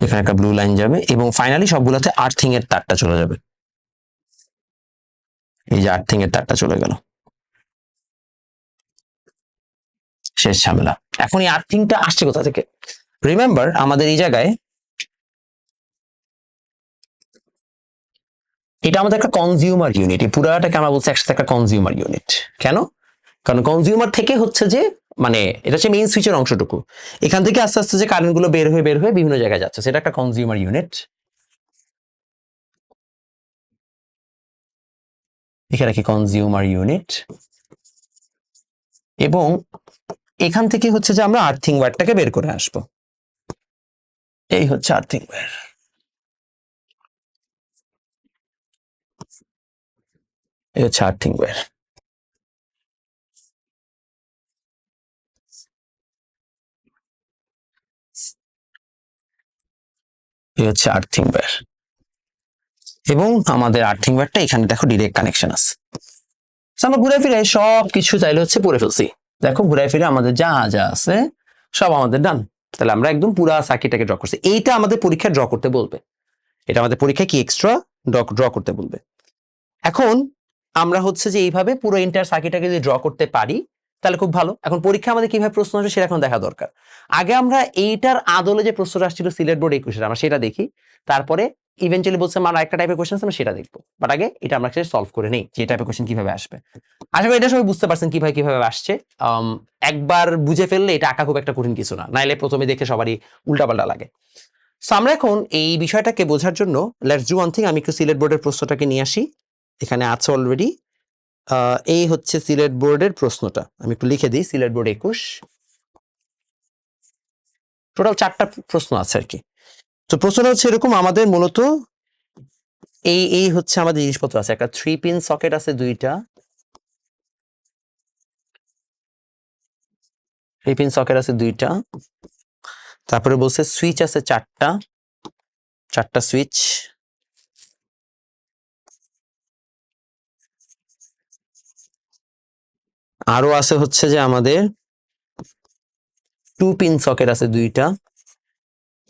এখানে একটা ব্লু লাইন যাবে, এবং ফাইনালি সবগুলোতে আর্থিং এর তারটা চলে যাবে। এই যে আর্থিং এর তারটা চলে গেল, শেষ ঝামেলা। এখন এই আর্থিংটা আসছে কোথা থেকে, রিমেম্বার আমাদের এই জায়গায় এটা আমাদের একটা কনজিউমার ইউনিট, এই পুরাটাকে আমরা বলছি একসাথে একটা কনজিউমার ইউনিট। কেন, কারণ কনজিউমার থেকে হচ্ছে যে, মানে এটা হচ্ছে মেইন সুইচের অংশটুকু, এখান থেকে আস্তে আস্তে যে কারেন্ট গুলো বের হয়ে বের হয়ে বিভিন্ন জায়গায় যাচ্ছে, সেটা একটা কনজিউমার ইউনিট। এখানে কি কনজিউমার ইউনিট, এবং এখান থেকে হচ্ছে যে আমরা আর্থিং ওয়্যারটাকে বের করে আসবো, এই হচ্ছে আর্থিং ওয়্যার। এই হচ্ছে আর্থিং ওয়্যার। এই হচ্ছে আর্থিং ওয়্যার, এবং আমাদের আর্থিং ওয়্যারটা এখানে দেখো ডিরেক্ট কানেকশন আছে। আমরা ঘুরে ফিরে সব কিছু চাইলে হচ্ছে পড়ে ফেলছি। দেখো ঘুরে ফিরে আমাদের যা যা আছে সব আমাদের ডান। তাহলে আমরা একদম পুরা সার্কিটটাকে ড্র করছি। এইটা আমাদের পরীক্ষায় ড্র করতে বলবে, এটা আমাদের পরীক্ষায় কি এক্সট্রা ড্র করতে বলবে। এখন আমরা হচ্ছে যে এইভাবে পুরো এন্টায়ার সার্কিটটাকে যদি ড্র করতে পারি তাহলে খুব ভালো। এখন পরীক্ষা আমাদের কিভাবে প্রশ্ন আসবে সেটা এখন দেখা দরকার। আগে আমরা এইটার আদলে যে প্রশ্নটা আসছিল সিলেট বোর্ড 21 আমরা সেটা দেখি, তারপরে ইভেন্চুয়ালি বলছে আমার একটা টাইপের কোশ্চেন আমরা সেটা দেখবো। বাট আগে এটা আমরা সলভ করে নেই যে টাইপের কোশ্চেন কিভাবে আসবে। আশা করি এটা সবাই বুঝতে পারছেন কিভাবে আসছে। একবার বুঝে ফেললে এটা আঁকা খুব একটা কঠিন কিছু না, নাইলে প্রথমে দেখে সবারই উল্টাপাল্টা লাগে। সো আমরা এখন এই বিষয়টাকে বোঝার জন্য লেটস ডু ওয়ান থিং, আমি একটু সিলেট বোর্ডের প্রশ্নটাকে নিয়ে আসি। এখানে আছে অলরেডি। এই হচ্ছে সিলেট বোর্ডের প্রশ্নটা, আমি একটু লিখে দিই। সিলেট বোর্ড 21, টোটাল 4টা প্রশ্ন আছে আর কি। তো প্রশ্নটা হচ্ছে এরকম, আমাদের মূলত এই হচ্ছে আমাদের জিনিসপত্র আছে। একটা 3 পিন সকেট আছে 2টা, 3 পিন সকেট আছে 2টা, তারপরে বলছে সুইচ আছে 4টা সুইচ, আরো আছে হচ্ছে যে আমাদের 2 পিন সকেট আছে 2টা।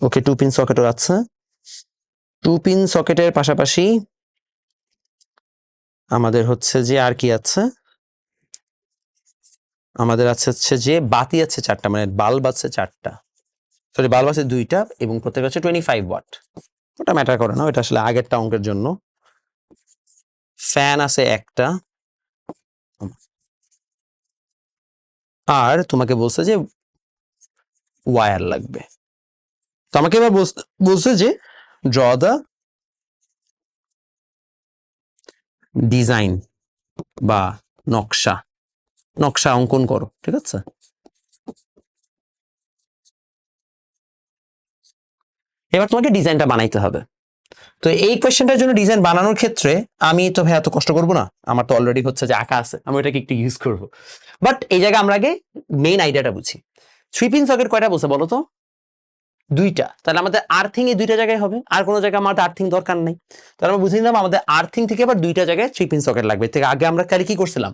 ওকে, 2 পিন সকেটও আছে। 2 পিন সকেটের পাশাপাশি আমাদের হচ্ছে যে আর কি আছে, আমাদের আছে হচ্ছে যে বাতি আছে 4টা, মানে বাল্ব আছে 4টা, সরি বাল্ব আছে 2টা, এবং প্রত্যেক হচ্ছে 25 ওয়াট। ওটা ম্যাটার করে না, ওটা আসলে আগেরটা অঙ্কের জন্য। ফ্যান আছে একটা, আর তোমাকে বলছে যে ওয়্যার লাগবে। তো আমাকে এবার বলছে যে ড্র দ্য ডিজাইন বা নকশা অঙ্কন করো, ঠিক আছে। এবার তোমাকে ডিজাইনটা বানাইতে হবে। তো এই কোয়েশ্চেনটার জন্য ডিজাইন বানানোর ক্ষেত্রে আমি তো ভাই এত কষ্ট করবো না, আমার তো অলরেডি হচ্ছে যে আঁকা আছে, আমি ওটাকে একটু ইউজ করবো। বাট এই জায়গায় আমরা আগে মেইন আইডিয়াটা বুঝি। 3 পিন সকেট কয়টা বলছে বলো তো? 2টা। তাহলে আমাদের আর্থিং এই 2টা জায়গায় হবে, আর কোনো জায়গায় আমাদের আর্থিং দরকার নেই। তাহলে আমরা বুঝে নিলাম আমাদের আর্থিং থেকে আবার 2টা জায়গায় 3 পিন সকেট লাগবে। থেকে আগে আমরা তাহলে কি করছিলাম,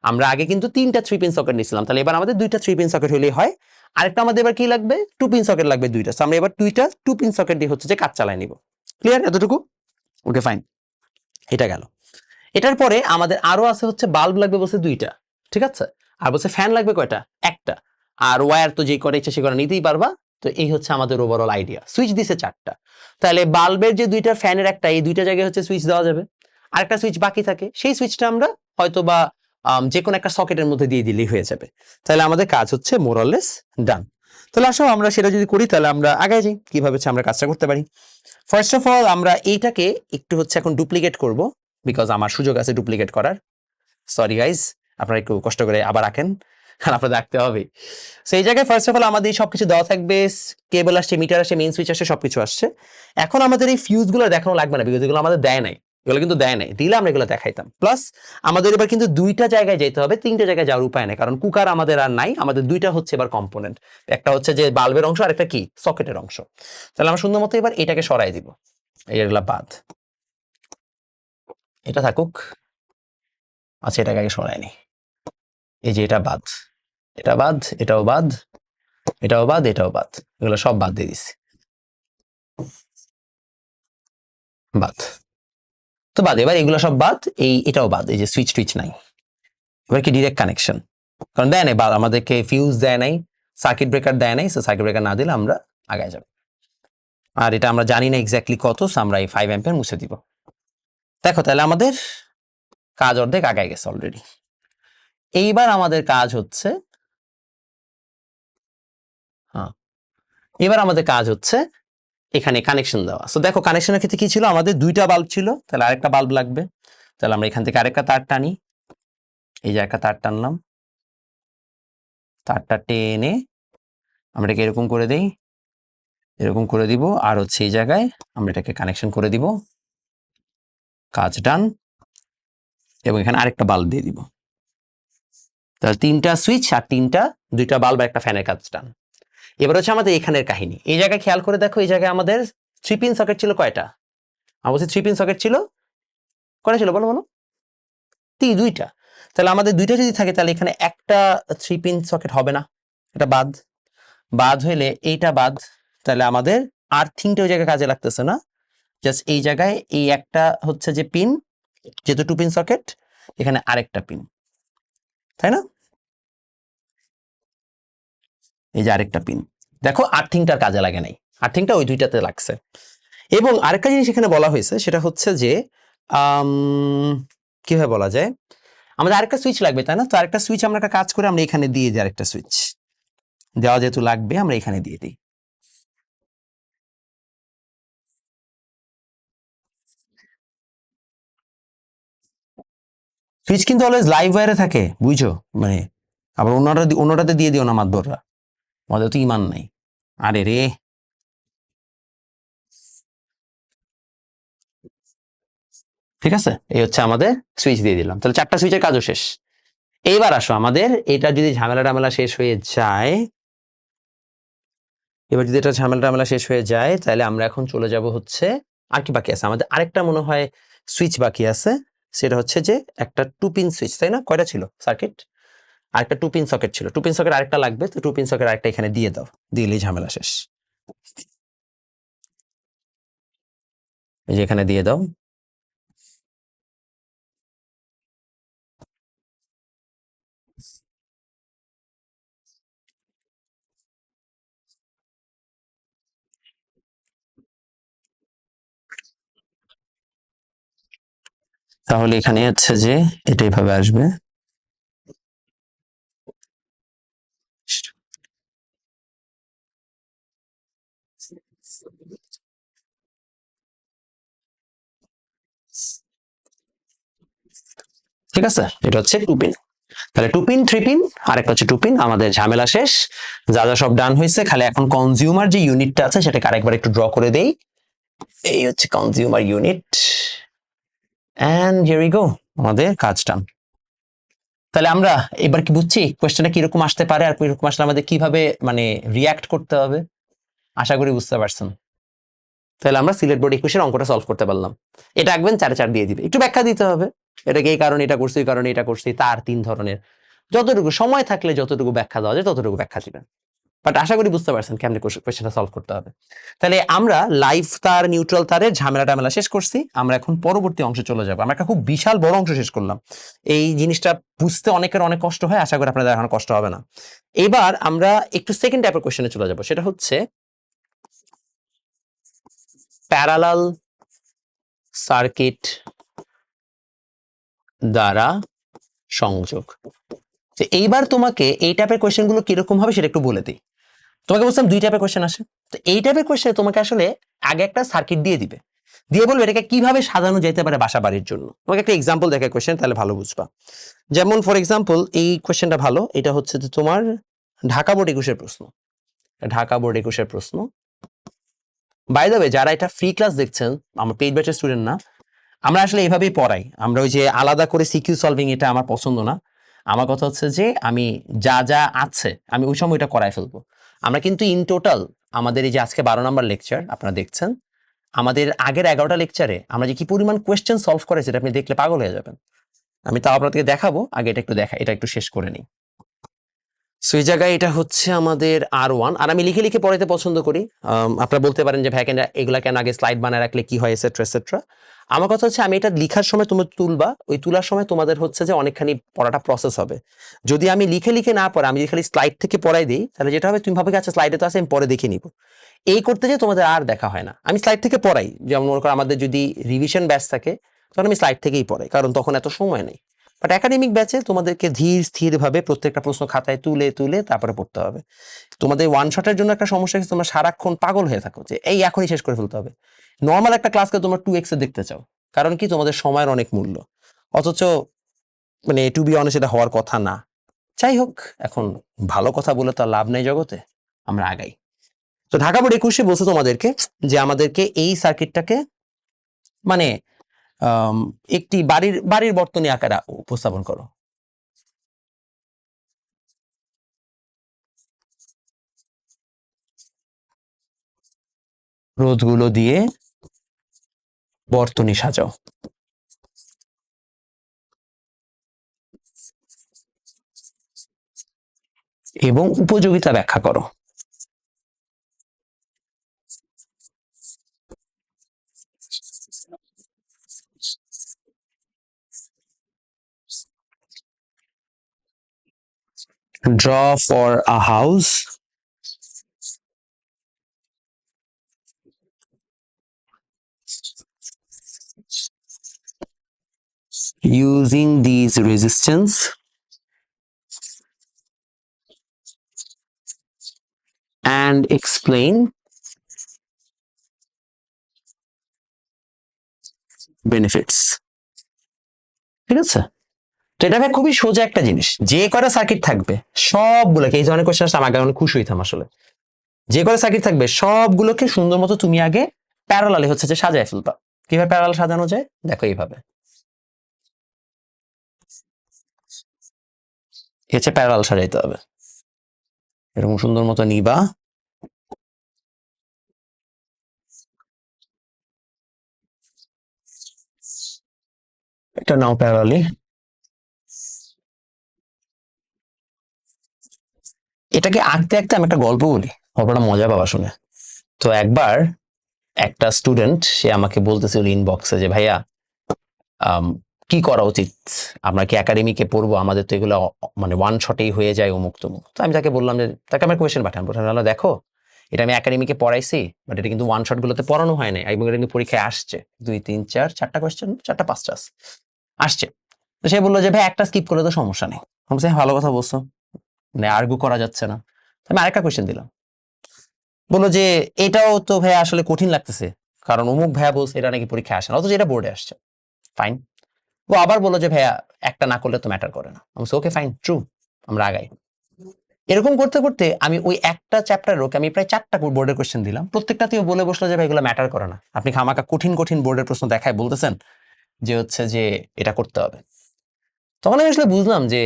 আমরা আগে কিন্তু 3টা 3 পিন সকেট নিয়েছিলাম, তাহলে এবার আমাদের 2টা 3 পিন সকেট হলেই হয়। আরেকটা আমাদের এবার কি লাগবে, 2 পিন সকেট লাগবে 2টা। আমরা এবার 2টা 2 পিন সকেট দিয়ে হচ্ছে যে কাজ চালাই নিব। ক্লিয়ার এতটুকু? ওকে ফাইন, এটা গেল। এটার পরে আমাদের আরো আছে হচ্ছে বাল্ব লাগবে বলছে 2টা, ঠিক আছে। আর বলছে ফ্যান লাগবে কয়টা, একটা। আর ওয়্যার তো যে করে ইচ্ছা সে করে নিতেই পারবা। তো এই হচ্ছে আমাদের ওভারঅল আইডিয়া। সুইচ দিছে 4টা, তাহলে বাল্বের যে 2টা ফ্যানের একটা, এই 2টা জায়গায় হচ্ছে সুইচ দেওয়া যাবে। আরেকটা সুইচ বাকি থাকে, সেই সুইচটা আমরা হয়তো বা যে কোনো একটা সকেটের মধ্যে দিয়ে দিলেই হয়ে যাবে। তাহলে আমাদের কাজ হচ্ছে মোরলেস ডান। তাহলে আসো আমরা সেটা যদি করি তাহলে আমরা আগায় যাই কিভাবে হচ্ছে আমরা কাজটা করতে পারি। ফার্স্ট অফ অল আমরা এইটাকে একটু হচ্ছে এখন ডুপ্লিকেট করব, বিকজ আমার সুযোগ আছে ডুপ্লিকেট করার। সরি গাইজ, আপনারা একটু কষ্ট করে আবার আঁকেন, কারণ আপনাদের আঁকতে হবে। সো এই জায়গায় ফার্স্ট অফ অল আমাদের সবকিছু দেওয়া থাকবে, কেবল আসছে, মিটার আসছে, মেইন সুইচ আসছে, সবকিছু আসছে। এখন আমাদের এই ফিউজগুলো দেখানো লাগবে না, বিকজ এগুলো আমাদের দেয় নাই। এগুলো কিন্তু দেয় নাই, দিলে আমরা এগুলো দেখাইতাম। প্লাস আমাদের এবার কিন্তু 2টা জায়গায় যেতে হবে, 3টে জায়গায় যাওয়ার উপায় নেই, কারণ কুকার আমাদের আর নাই। আমাদের 2টা হচ্ছে এবার কম্পোনেন্ট, একটা হচ্ছে যে বাল্বের অংশ আর একটা কি সকেটের অংশ। তাহলে আমরা সুন্দর মতো এবার এটাকে সরাই দিব, এইগুলা বাদ, এটা থাকুক। আচ্ছা, এটাকে আগে সরাই নি, এই যে এটা বাদ, এটা বাদ, এটাও বাদ, এটাও বাদ, এটাও বাদ, এগুলো সব বাদ দিয়ে দিছি, বাদ। তো বাদ, এবার এগুলো সব বাদ, এটাও বাদ, এই যে সুইচ টুইচ নাই। এবার কি ডিরেক্ট কানেকশন, কারণ দেয় নাই, আমাদেরকে ফিউজ দেয় নাই, সার্কিট ব্রেকার দেয় নাই। সো সার্কিট ব্রেকার না দিলে আমরা আগায় যাব। আর এটা আমরা জানি না এক্স্যাক্টলি কত, সো আমরা এই 5 অ্যাম্পিয়ার মুছে দিব। দেখো তাহলে আমাদের কাজ অর্ধেক আগায় গেছে অলরেডি। এইবার আমাদের কাজ হচ্ছে, হ্যাঁ, এবার আমাদের কাজ হচ্ছে এখানে কানেকশন দেওয়া। সো দেখো কানেকশনের ক্ষেত্রে কি ছিল, আমাদের 2টা বাল্ব ছিল, তাহলে আরেকটা বাল্ব লাগবে। তাহলে আমরা এখান থেকে আরেকটা তার টানি, এই যে একটা তার টানলাম, তারটা টেনে আমরা এটাকে এরকম করে দেই, এরকম করে দিব, আর হচ্ছে এই জায়গায় আমরা এটাকে কানেকশন করে দিব। কাজ ডান। এবং এখানে আরেকটা বাল্ব দিয়ে দিব। তাহলে 3টা সুইচ আর 2টা বাল্ব আর একটা ফ্যানের কাজ ডান। এবার হচ্ছে আমাদের এখানের কাহিনী। এই জায়গায় খেয়াল করে দেখো, এই জায়গায় আমাদের 3 পিন সকেট ছিল কয়টা? অবশ্যই 3 পিন সকেট ছিল কয়টা ছিল বলো বলো? 2টা। তাহলে আমাদের 2টা যদি থাকে তাহলে এখানে একটা 3 পিন সকেট হবে না, এটা বাদ। বাদ হইলে এইটা বাদ, তাহলে আমাদের আর্থিংটা ওই জায়গায় কাজে লাগতেছে না। জাস্ট এই জায়গায় এই একটা হচ্ছে যে পিন, যেহেতু 2 পিন সকেট, এখানে আরেকটা পিন, তাই না? এই যে আরেকটা পিন, দেখো আর্থিংটার কাজে লাগে নাই, আর্থিংটা ওই 2টাতে লাগছে। এবং আরেকটা জিনিস এখানে বলা হয়েছে, সেটা হচ্ছে যে কিভাবে বলা যায়, আমাদের আরেকটা সুইচ লাগবে, তাই না? তো আরেকটা সুইচ আমরা একটা কাজ করে আমরা এখানে দিয়ে দিই, আরেকটা সুইচ দেওয়া যেহেতু লাগবে আমরা এখানে দিয়ে দিই। সুইচ কিন্তু অলওয়েজ লাইভ ওয়্যারে থাকে, বুঝছো? মানে আবার অন্যটাতে দিয়ে দিও না মাতবররা, আমাদের তো ইমান নাই। আরে রে, ঠিক আছে, এই হচ্ছে আমাদের সুইচ দিয়ে দিলাম, তাহলে 4টা সুইচের কাজও শেষ। এইবার আসো, আমাদের এটা যদি ঝামেলা টামেলা শেষ হয়ে যায়, এবার যদি এটা ঝামেলা টামেলা শেষ হয়ে যায়, তাহলে আমরা এখন চলে যাব হচ্ছে, আর কি বাকি আছে আমাদের? আরেকটা মনে হয় সুইচ বাকি আছে, সেটা হচ্ছে যে একটা 2 পিন সুইচ, তাই না? কয়টা ছিল সার্কিট? আরেকটা 2 পিন সকেট ছিল, 2 পিন সকেট আরেকটা লাগবে, তো 2 পিন সকেট আরেকটা এখানে দিয়ে দাও, দিলেই ঝামেলা শেষ। এই যে এখানে দিয়ে দাও। তাহলে এখানে হচ্ছে যে এটা এইভাবে আসবে, ঠিক আছে? এটা হচ্ছে 2 পিন। তাহলে 2 পিন, 3 পিন আর একটা হচ্ছে 2 পিন, আমাদের ঝামেলা শেষ, যা যা সব ডান হয়েছে। খালি এখন কনজিউমার যে ইউনিটটা আছে সেটাকে আরেকবার একটু ড্র করে দেই। এই হচ্ছে consumer unit, and here we go, আমাদের কাজ ডান। তাহলে আমরা এবার কি বুঝছি কোয়েশ্চেনটা কিরকম আসতে পারে, আর কিরকম আসলে আমাদের কিভাবে মানে রিয়াক্ট করতে হবে, আশা করি বুঝতে পারছেন। তাহলে আমরা সিলেট বোর্ড 21-এর অঙ্কটা সলভ করতে পারলাম। এটা আঁকবেন, 4-4 দিয়ে দিবে, একটু ব্যাখ্যা দিতে হবে, এটাকে এই কারণে এটা করছি, এই কারণে এটা করছি, তার 3 ধরনের, যতটুকু সময় থাকলে যতটুকু ব্যাখ্যা দেওয়া যায় ততটুকু ব্যাখ্যা দিবেন। বাট আশা করি বুঝতে পারছেন কেমনে কোয়েশ্চেনটা সলভ করতে হবে। তাহলে আমরা লাইভ তার, নিউট্রাল তারের ঝামেলা টামেলা শেষ করছি, আমরা এখন পরবর্তী অংশে চলে যাবো। আমরা একটা খুব বিশাল বড় অংশ শেষ করলাম, এই জিনিসটা বুঝতে অনেকের অনেক কষ্ট হয়, আশা করি আপনাদের এখন কষ্ট হবে না। এবার আমরা একটু সেকেন্ড টাইপের কোয়েশ্চেনে চলে যাবো, সেটা হচ্ছে প্যারালাল সার্কিট দ্বারা সংযোগ। তো এইবার তোমাকে এই টাইপের কোয়েশ্চেন গুলো কিরকম হবে সেটা একটু বলে দিই। তোমাকে বলছিলাম 2 টাইপের কোয়েশ্চেন আসে, তো এই টাইপের কোয়েশ্চেনে তোমাকে আসলে আগে একটা সার্কিট দিয়ে দিবে, দিয়ে বলবে এটাকে কিভাবে সাজানো যেতে পারে বাসা বাড়ির জন্য। তোমাকে একটা এক্সাম্পল দেখে কোয়েশ্চেন, তাহলে ভালো বুঝবা। যেমন ফর এক্সাম্পল এই কোয়েশ্চেনটা ভালো, এটা হচ্ছে যে তোমার ঢাকা বোর্ড 21-এর প্রশ্ন, ঢাকা বোর্ড 21-এর প্রশ্ন। বাই দ্য ওয়ে, যারা এটা ফ্রি ক্লাস দেখছেন, আমার পেইড ব্যাচের স্টুডেন্ট না, আমরা আসলে এভাবেই পড়াই, আমরা ওই যে আলাদা করে সিকিউ সলভিং এটা আমার পছন্দ না। আমার কথা হচ্ছে যে আমি যা যা আছে আমি ওই সময় এটা করাই ফেলবো। আমরা কিন্তু ইন টোটাল আমাদের এই যে আজকে 12 নম্বর লেকচার আপনারা দেখছেন, আমাদের আগের 11টা লেকচারে আমরা যে কি পরিমাণ কোয়েশ্চেন সলভ করেছি এটা আপনি দেখলে পাগল হয়ে যাবেন। আমি তাও আপনাদেরকে দেখাবো, আগে এটা একটু শেষ করে নিই। সো এই জায়গায় এটা হচ্ছে আমাদের R1, আর আমি লিখে লিখে পড়াতে পছন্দ করি। আপনারা বলতে পারেন যে ভাই কেন এগুলা কেন আগে স্লাইড বানায় রাখলে কি হয়, এটসেট্রা এটসেট্রা। আমার কথা হচ্ছে আমি এটা লিখার সময় তুমি তুলবা, ওই তোলার সময় তোমাদের হচ্ছে যে অনেকখানি পড়াটা প্রসেস হবে। যদি আমি লিখে লিখে না পড়ে, আমি যদি খালি স্লাইড থেকে পড়াই দিই, তাহলে যেটা হবে তুমি ভাবে আচ্ছা স্লাইডে তো আছে আমি পরে দেখে নিব, এই করতে যে তোমাদের আর দেখা হয় না। আমি স্লাইড থেকে পড়াই, যেমন মনে করো আমাদের যদি রিভিশন ব্যাচ থাকে তখন আমি স্লাইড থেকেই পড়াই, কারণ তখন এত সময় নেই। বাট একাডেমিক ব্যাচে তোমাদেরকে ধীর স্থির ভাবে প্রত্যেকটা প্রশ্ন খাতায় তুলে তুলে তারপরে পড়তে হবে। তোমাদের ওয়ান শটের জন্য একটা সমস্যা হচ্ছে, তোমরা সারাক্ষণ পাগল হয়ে থাকো যে এই এখনই শেষ করে ফেলতে হবে। নর্মাল একটা ক্লাসকে তোমরা 2x এ দেখতে চাও, কারণ কি তোমাদের সময়ের অনেক মূল্য, অথচ মানে টু বি অনেস্ট এটা হওয়ার কথা না। যাই হোক, এখন ভালো কথা বলে তো আর লাভ নেই জগতে, আমরা আগাই। তো ঢাকা বোর্ড 21 বলছে তোমাদেরকে যে আমাদেরকে এই সার্কিটটাকে মানে একটি বাড়ির বাড়ির বর্তনী আকারে উপস্থাপন করো। রোধগুলো দিয়ে বর্তনী সাজাও এবং উপযোগিতা ব্যাখ্যা করো। Draw for a house using these resistance and explain benefits। ঠিক আছে, তো এটা ভাই খুবই সোজা একটা জিনিস। যে কয়টা সার্কিট থাকবে সবগুলোকে, এই ধরনের কোশ্চেন আসলে আমাকে অনেক খুশি হইতাম আসলে। যে কয়টা সার্কিট থাকবে সবগুলোকে সুন্দর মতো তুমি আগে প্যারালালে হচ্ছে যে সাজায় ফেলবা। কিভাবে প্যারালাল সাজানো যায় দেখো, এইভাবে হচ্ছে প্যারালাল সাজাইতে হবে। এরকম সুন্দর মতো নিবা, এটা নাও প্যারালালি। এটাকে আঁকতে আঁকতে আমি একটা গল্প বলি, গল্পটা মজা পাবা শুনে। তো একবার একটা স্টুডেন্ট সে আমাকে বলতেছিল ইনবক্সে যে ভাইয়া কি করা উচিত, আমরা কি একাডেমিকে পড়বো, আমাদের তো এগুলো মানে ওয়ান শটেই হয়ে যায় অমুক তমুক। তো আমি তাকে বললাম যে, তাকে আমার কোয়েশ্চেন পাঠানো, দেখো এটা আমি একাডেমিকে পড়াইছি, বাট এটা কিন্তু ওয়ান শট গুলোতে পড়ানো হয় না, এবং এটা কিন্তু পরীক্ষায় আসছে 2 3 4 4টা কোয়েশ্চেন, 4টা 5টা আসছে। তো সে বললো যে ভাই একটা স্কিপ করলে তো সমস্যা নেই। আমি বলছি, ভালো কথা বলছো, মানে আর্গু করা যাচ্ছে না। আমি আরেকটা কোয়েশ্চেন দিলাম, বললো যে এটাও তো ভাই আসলে কঠিন লাগতেছে, কারণ অমুক ভাইয়া বলছে এটা নাকি পরীক্ষায় আসে না, অথচ এটা বোর্ডে আসছে। ফাইন। ও আবার বললো যে ভাইয়া একটা না করলে তো ম্যাটার করে না। আমি ওকে ফাইন, ট্রু, আমরা আগাই। এরকম করতে করতে আমি ওই একটা চ্যাপ্টারের ওকে আমি প্রায় 4টা বোর্ডের কোশ্চেন দিলাম, প্রত্যেকটাতেও বলে বসলো যে ভাই এগুলো ম্যাটার করে না, আপনি খামাকা কঠিন কঠিন বোর্ডের প্রশ্ন দেখায় বলতেছেন যে হচ্ছে যে এটা করতে হবে। তখন আমি আসলে বুঝলাম যে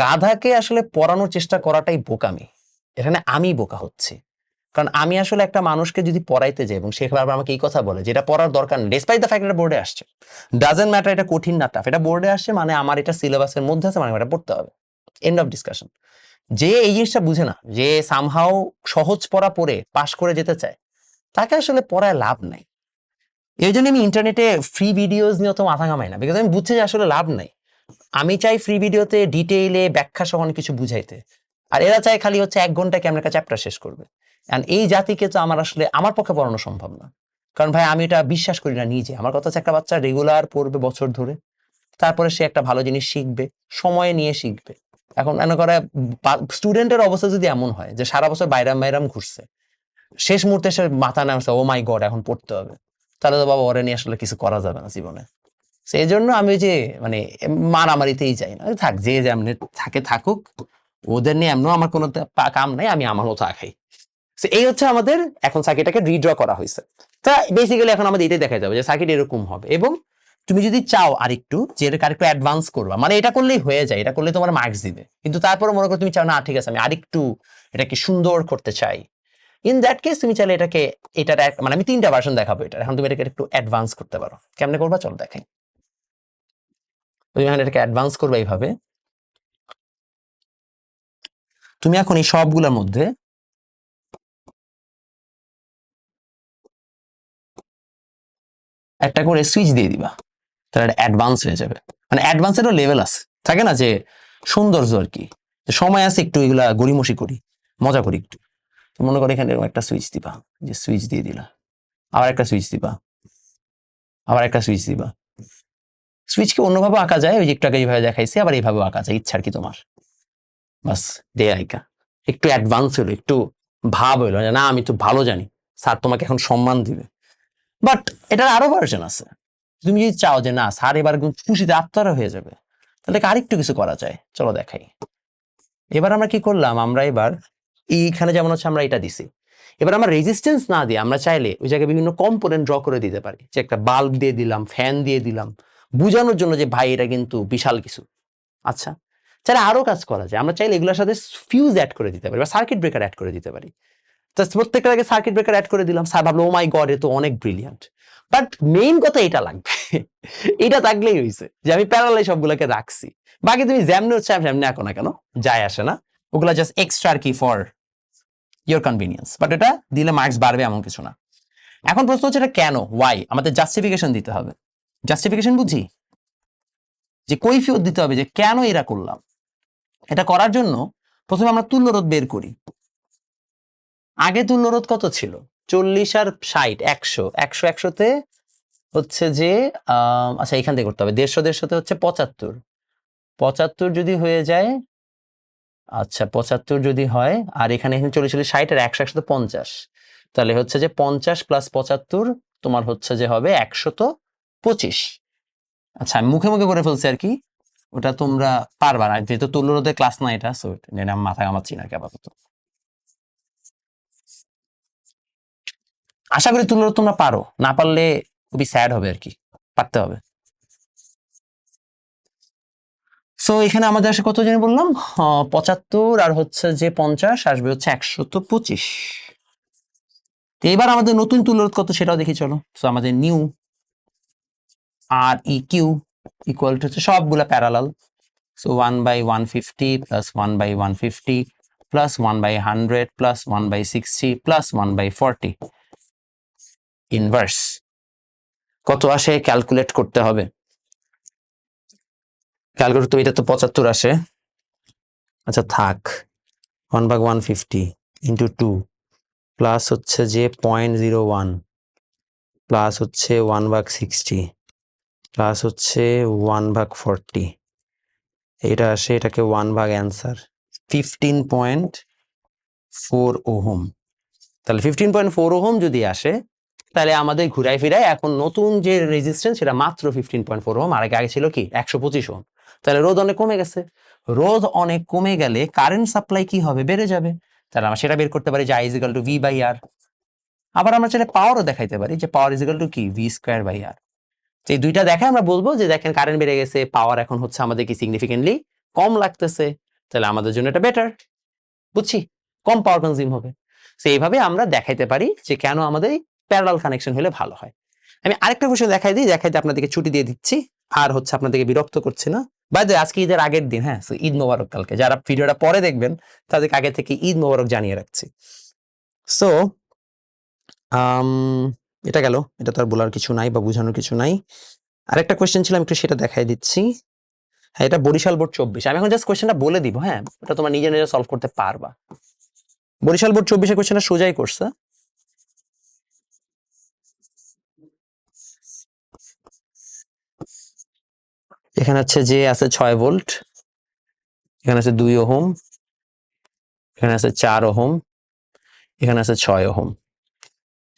গাধাকে আসলে পড়ানোর চেষ্টা করাটাই বোকামি, এখানে আমি বোকা হচ্ছি। কারণ আমি আসলে একটা মানুষকে যদি পড়াইতে যাই এবং সে বারবার আমাকে এই কথা বলে যেটা পড়ার দরকার নেই, ডেসপাইট দ্য ফ্যাক্ট এটা বোর্ডে আসছে, ডাজেন্ট ম্যাটার এটা কঠিন না টাফ, এটা বোর্ডে আসছে মানে আমার এটা সিলেবাসের মধ্যে আছে, মানে এটা পড়তে হবে, এন্ড অফ ডিসকাশন। যে এই জিনিসটা বুঝে না, যে সামহাও সহজ পড়া পড়ে পাশ করে যেতে চায়, তাকে আসলে পড়ায় লাভ নাই। এই জন্য আমি ইন্টারনেটে ফ্রি ভিডিওস নিয়ে অত মাথা ঘামাই না, বিকজ আমি বুঝছি যে আসলে লাভ নাই। আমি চাই ফ্রি ভিডিওতে ডিটেইলে ব্যাখ্যা সহ অনেক কিছু বুঝাইতে, আর এরা চাই খালি হচ্ছে 1 ঘন্টায় কেমন একটা চ্যাপ্টার শেষ করবে। এন্ড এই জাতিকে তো আমার আসলে আমার পক্ষে পড়ানো সম্ভব না, কারণ ভাই আমি এটা বিশ্বাস করি না নিজে। আমার কথা হচ্ছে একটা বাচ্চা রেগুলার পড়বে বছর ধরে, তারপরে সে একটা ভালো জিনিস শিখবে, সময় নিয়ে শিখবে। এখন মনে করে স্টুডেন্টের অবস্থা যদি এমন হয় যে সারা বছর বাইরাম বাইরাম ঘুরছে, শেষ মুহূর্তে সে মাথা নামছে ও মাই গড এখন পড়তে হবে, তাহলে তো বাবা ওরে নিয়ে আসলে কিছু করা যাবে না জীবনে। সেই জন্য আমি যে মানে মারামারিতেই যাই না, থাক যে যেমন থাকে থাকুক, ওদের নিয়ে এমন আমার কোনো কাম নাই, আমি আমার মতো আঁকাই। এই হচ্ছে আমাদের এখন সার্কিটটাকে রিড্র করা হয়েছে। তা বেসিক্যালি এখন আমাদের এটাই দেখা যাবে যে সার্কিট এরকম হবে, এবং তুমি যদি চাও আরেকটু যে এটা আরেকটু অ্যাডভান্স করবা, মানে এটা করলেই হয়ে যায়, এটা করলে তোমার মার্কস দিবে, কিন্তু তারপরে মনে করো তুমি চাও না ঠিক আছে আমি আরেকটু এটাকে সুন্দর করতে চাই, ইন দ্যাট কেস তুমি চাইলে এটাকে এটার মানে আমি 3টা ভার্সন দেখাবো এটা, এখন তুমি এটাকে একটু অ্যাডভান্স করতে পারো। কেমনে করবা চলো দেখাই। তুমি এখন এটাকে অ্যাডভান্স করবে এইভাবে, তুমি এখন এই সবগুলোর মধ্যে একটা করে সুইচ দিয়ে দিবা, তাহলে এটা অ্যাডভান্স হয়ে যাবে। মানে অ্যাডভান্সেরও লেভেল আছে, থাকে না যে সৌন্দর্য আর কি, সময় আছে একটু এগুলা গড়িমসি করি, মজা করি একটু। তো মনে করো এখানে এরকম একটা সুইচ দিবা, যে সুইচ দিয়ে দিলা, আবার একটা সুইচ দিবা, আবার একটা সুইচ দিবা। সুইচকে অন্যভাবে আঁকা যায়, ওই যে একটু আগে যেভাবে দেখাইছি, আবার এইভাবে আঁকা যায়, ইচ্ছা আর কি তোমার। বাস দে আইকা একটু অ্যাডভান্স হলো, একটু ভাব হইলো যে না আমি তো ভালো জানি, স্যার তোমাকে এখন সম্মান দিবে। বাট এটার আরো ভার্সন আছে, তুমি যদি চাও যে না স্যার এবার খুশিতে আত্মারা হয়ে যাবে, তাহলে আরেকটু কিছু করা যায়, চলো দেখাই। এবার আমরা কি করলাম, আমরা এবার এইখানে যেমন হচ্ছে আমরা এটা দিছি, এবার আমরা রেজিস্ট্যান্স না দিয়ে আমরা চাইলে ওই জায়গায় বিভিন্ন কম্পোনেন্ট ড্র করে দিতে পারি, যে একটা বাল্ব দিয়ে দিলাম, ফ্যান দিয়ে দিলাম, বোঝানোর জন্য যে ভাই এটা কিন্তু বিশাল কিছু। আচ্ছা, চাইলে আরো কাজ করা যায়, আমরা চাইলে এগুলোর সাথে ফিউজ অ্যাড করে দিতে পারি বা সার্কিট ব্রেকার অ্যাড করে দিতে পারি। প্রত্যেকটার আগে সার্কিট ব্রেকার অ্যাড করে দিলাম, স্যার ভাবলো ও মাই গড এ তো অনেক ব্রিলিয়ান্ট। বাট মেইন কথা এটা লাগবে, এটা থাকলেই হয়েছে যে আমি প্যারালাল সবগুলোকে রাখছি। বাকি তুমি যেমনি হচ্ছে যেমনি আঁকো না কেন, যায় আসে না, ওগুলা জাস্ট এক্সট্রা আর কি ফর ইয়োর কনভিনিয়েন্স। বাট এটা দিলে মার্কস বাড়বে এমন কিছু না। এখন প্রশ্ন হচ্ছে এটা কেন, ওয়াই, আমাদের জাস্টিফিকেশন দিতে হবে। জাস্টিফিকেশন বুঝি, যে কৈফিয়ত দিতে হবে যে কেন এরা করলাম। এটা করার জন্য প্রথমে আমরা তুল্যরোধ বের করি। আগে তুল্যরোধ কত ছিল? 40 আর 60, 100, 100 100তে হচ্ছে যে আচ্ছা এখান থেকে করতে হবে, 150 150তে হচ্ছে 75, 75 যদি হয়ে যায়, আচ্ছা 75 যদি হয়, আর এখানে 40 40 60 আর 100 100 50, তাহলে হচ্ছে যে 50 প্লাস 75 তোমার হচ্ছে যে হবে 125। আচ্ছা আমি মুখে মুখে করে ফেলছি আর কি, ওটা তোমরা পারবা না যেহেতু তুল্যরোধের ক্লাস না এটা, সো এটা আমি মাথা ঘামাচ্ছি না আপাতত। আশা করি তুল্যরোধ তোমরা পারো, না পারলে খুবই স্যাড হবে আর কি, পারতে হবে। সো এখানে আমাদের আসে কত জানি বললাম, 75 আর হচ্ছে যে 50 আসবে হচ্ছে 125। এবার আমাদের নতুন তুল্যরোধ কত সেটাও দেখি চলো। সো আমাদের new R E Q equal to হচ্ছে সবগুলা parallel, so 1/150 plus 1/150 plus 1/100 plus 1/60 plus 1/40 inverse. কত আসে ক্যালকুলেট করতে হবে, ক্যালকুলেট তো এটা তো 75 আসে, আচ্ছা থাক, 1/150 ইন্টু 2 প্লাস হচ্ছে যে 0.01 প্লাস হচ্ছে 1/60 প্লাস হচ্ছে 1/40, এটা আসে, এটাকে 1 ভাগ অ্যান্সার 15.4 ওহম। তাহলে 15.4 ওহম যদি আসে, তাহলে আমাদের ঘুরাই ফিরাই এখন নতুন যে রেজিস্ট্যান্স সেটা মাত্র 15.4 ওহম, আর আগে ছিল কি 125 ওহম। তাহলে রোধ অনেক কমে গেছে, রোধ অনেক কমে গেলে কারেন্ট সাপ্লাই কি হবে, বেড়ে যাবে। তাহলে আমরা সেটা বের করতে পারি যে I is equal to V by R. আবার আমরা চাইলে পাওয়ারও দেখাইতে পারি যে পাওয়ার ইজ ইকুয়াল টু কি ভি স্কোয়ার বাই আর। এই দুইটা দেখে আমরা বলবো যে দেখেন কারেন্ট বেড়ে গেছে, পাওয়ার এখন হচ্ছে আমাদের কি সিগনিফিকেন্টলি কম লাগতেছে, তাহলে আমাদের জন্য এটা বেটার, বুঝছি, কম পাওয়ার কনজিউম হবে। তো এইভাবে আমরা দেখাইতে পারি যে কেন আমাদের প্যারালাল কানেকশন হলে ভালো হয়। আমি আরেকটা কোশ্চেন দেখাই দিই, দেখাইতে আপনাদেরকে ছুটি দিয়ে দিচ্ছি, আর হচ্ছে আপনাদেরকে বিরক্ত করছি না। বাই দ্য আজকে ঈদের আগের দিন, হ্যাঁ, সো ঈদ মোবারক কালকে, যারা ভিডিওটা পরে দেখবেন তাদেরকে আগে থেকে ঈদ মোবারক জানিয়ে রাখছি। সো এটা গেল, এটা তো আর বলার কিছু নাই বা বোঝানোর কিছু নাই। আরেকটা কোশ্চেন ছিল, আমি একটু সেটা দেখাই দিচ্ছি। হ্যাঁ, এটা বরিশাল বোর্ড 24, আমি এখন জাস্ট কোশ্চেনটা বলে দিব, হ্যাঁ, এটা তোমার নিজে নিজে সলভ করতে পারবা। বরিশাল বোর্ড 24 কোশ্চেনটা সোজাই করছে। এখানে হচ্ছে যে আছে 6 ভোল্ট, এখানে আছে 2 ওহম, এখানে আছে 4 ওহম, এখানে আছে 6 ওহম।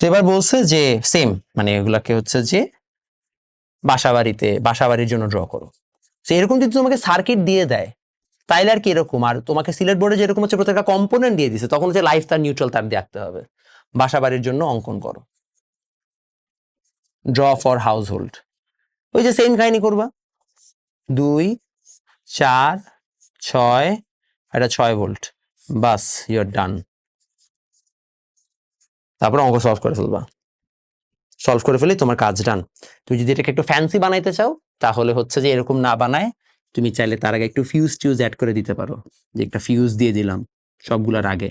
তো এবার বলছে যে সেম, মানে এগুলাকে হচ্ছে যে বাসাবাড়ির জন্য ড্র করো। তো এরকম যদি তোমাকে সার্কিট দিয়ে দেয় তাইলে আর কি এরকম, আর তোমাকে সিলেট বোর্ডে যেরকম হচ্ছে প্রত্যেকটা কম্পোনেন্ট দিয়ে দিছে, তখন হচ্ছে লাইফ তার নিউট্রাল তার দিয়ে আঁকতে হবে। বাসাবাড়ির জন্য অঙ্কন করো, ড্র ফর হাউস হোল্ড, ওই যে সেম কাহিনী করবা, 2 4 6, এটা 6 ভোল্ট, বাস ইউর ডান। তারপর অঙ্ক সলভ করে ফেলবা, সলভ করে ফেলে তোমার কাজ ডান। তুমি যদি এটাকে একটু ফ্যান্সি বানাইতে চাও তাহলে হচ্ছে যে এরকম না বানায় তুমি চাইলে তার আগে একটু ফিউজ টিউজ অ্যাড করে দিতে পারো, যে একটা ফিউজ দিয়ে দিলাম সবগুলোর আগে,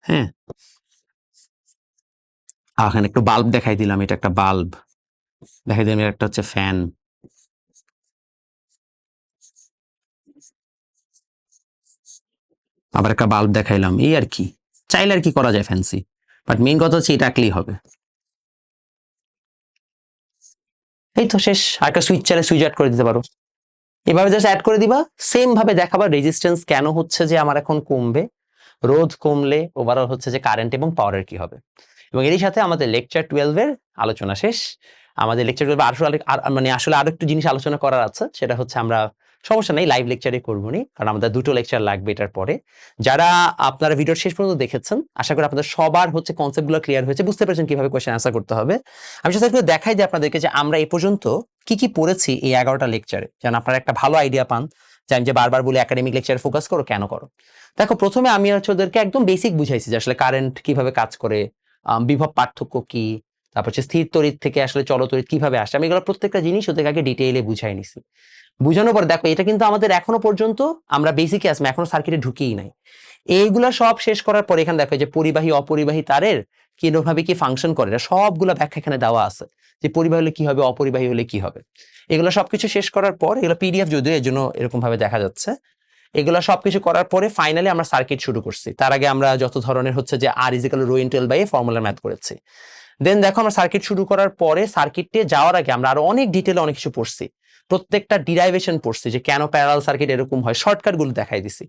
হ্যাঁ, এখানে একটু বাল্ব দেখাই দিলাম, এটা একটা বাল্ব দেখাই দিলাম, এটা একটা হচ্ছে ফ্যান, আবার একটা বাল্ব দেখাইলাম, এই আর কি, চাইলে আর কি করা যায় ফ্যান্সি, বাট মেইন কথা হচ্ছে এটা আঁকলেই হবে। এই তো শেষ, আর একটা সুইচ চাইলে সুইচ অ্যাড করে দিতে পারো, এভাবে জাস্ট অ্যাড করে দিবা, সেম ভাবে দেখাবা রেজিস্ট্যান্স কেন হচ্ছে যে আমার এখন কমবে, রোধ কমলে ওভারঅল হচ্ছে যে কারেন্ট এবং পাওয়ারের কি হবে। এবং এরই সাথে আমাদের লেকচার 12 এর আলোচনা শেষ। আমাদের লেকচার 12 মানে আসলে আরো একটু জিনিস আলোচনা করার আছে, সেটা হচ্ছে আমরা সমস্যা নেই, লাইভ লেকচারে করবো নি, কারণ আমাদের 2টো লেকচার লাগবে এটার পরে। যারা আপনারা ভিডিওর শেষ পর্যন্ত দেখেছেন, আশা করি আপনাদের সবার হচ্ছে কনসেপ্টগুলো ক্লিয়ার হয়েছে, বুঝতে পেরেছেন কিভাবে কোয়েশ্চেন আনসার করতে হবে। আমি সাথে একটু দেখাই যে আপনাদেরকে যে আমরা এই পর্যন্ত কি কি পড়েছি এই 11টা লেকচারে, যেন আপনারা একটা ভালো আইডিয়া পান যে আমি যে বারবার বলি একাডেমিক লেকচারে ফোকাস করো, কেন করো। দেখো, প্রথমে আমি হচ্ছে ওদেরকে একদম বেসিক বুঝাইছি যে আসলে কারেন্ট কিভাবে কাজ করে, বিভব পার্থক্য কি, তারপর হচ্ছে স্থির তড়িৎ থেকে আসলে চলতড়িৎ কিভাবে আসে, আমি এগুলো প্রত্যেকটা জিনিস ওদের আগে ডিটেইলে বুঝাই নিছি। বুঝানোর পর দেখো, এটা কিন্তু আমাদের এখনো পর্যন্ত আমরা বেসিকে আসবো, এখনো সার্কিটে ঢুকিই নাই। এইগুলা সব শেষ করার পর এখানে দেখো যে পরিবাহী অপরিবাহী তারের কিভাবে কি ফাংশন করে, এটা সবগুলো ব্যাখ্যা এখানে দেওয়া আছে, যে পরিবাহী হলে কি হবে, অপরিবাহী হলে কি হবে। এগুলো সবকিছু শেষ করার পর, এগুলো পিডিএফ যদিও এর জন্য এরকম ভাবে দেখা যাচ্ছে, এগুলো সবকিছু করার পরে ফাইনালি আমরা সার্কিট শুরু করছি। তার আগে আমরা যত ধরনের হচ্ছে যে আর ইজিক্যাল রো ইন 12 বাই ফর্মুলা ম্যাথ করেছি। দেন দেখো, আমরা সার্কিট শুরু করার পরে সার্কিটে যাওয়ার আগে আমরা আরো অনেক ডিটেলে অনেক কিছু পড়ছি, প্রত্যেকটা ডিরাইভেশন পড়ছি, যে কেন প্যারালাল সার্কিট এরকম হয়, শর্টকাট গুলো দেখাই দিছি।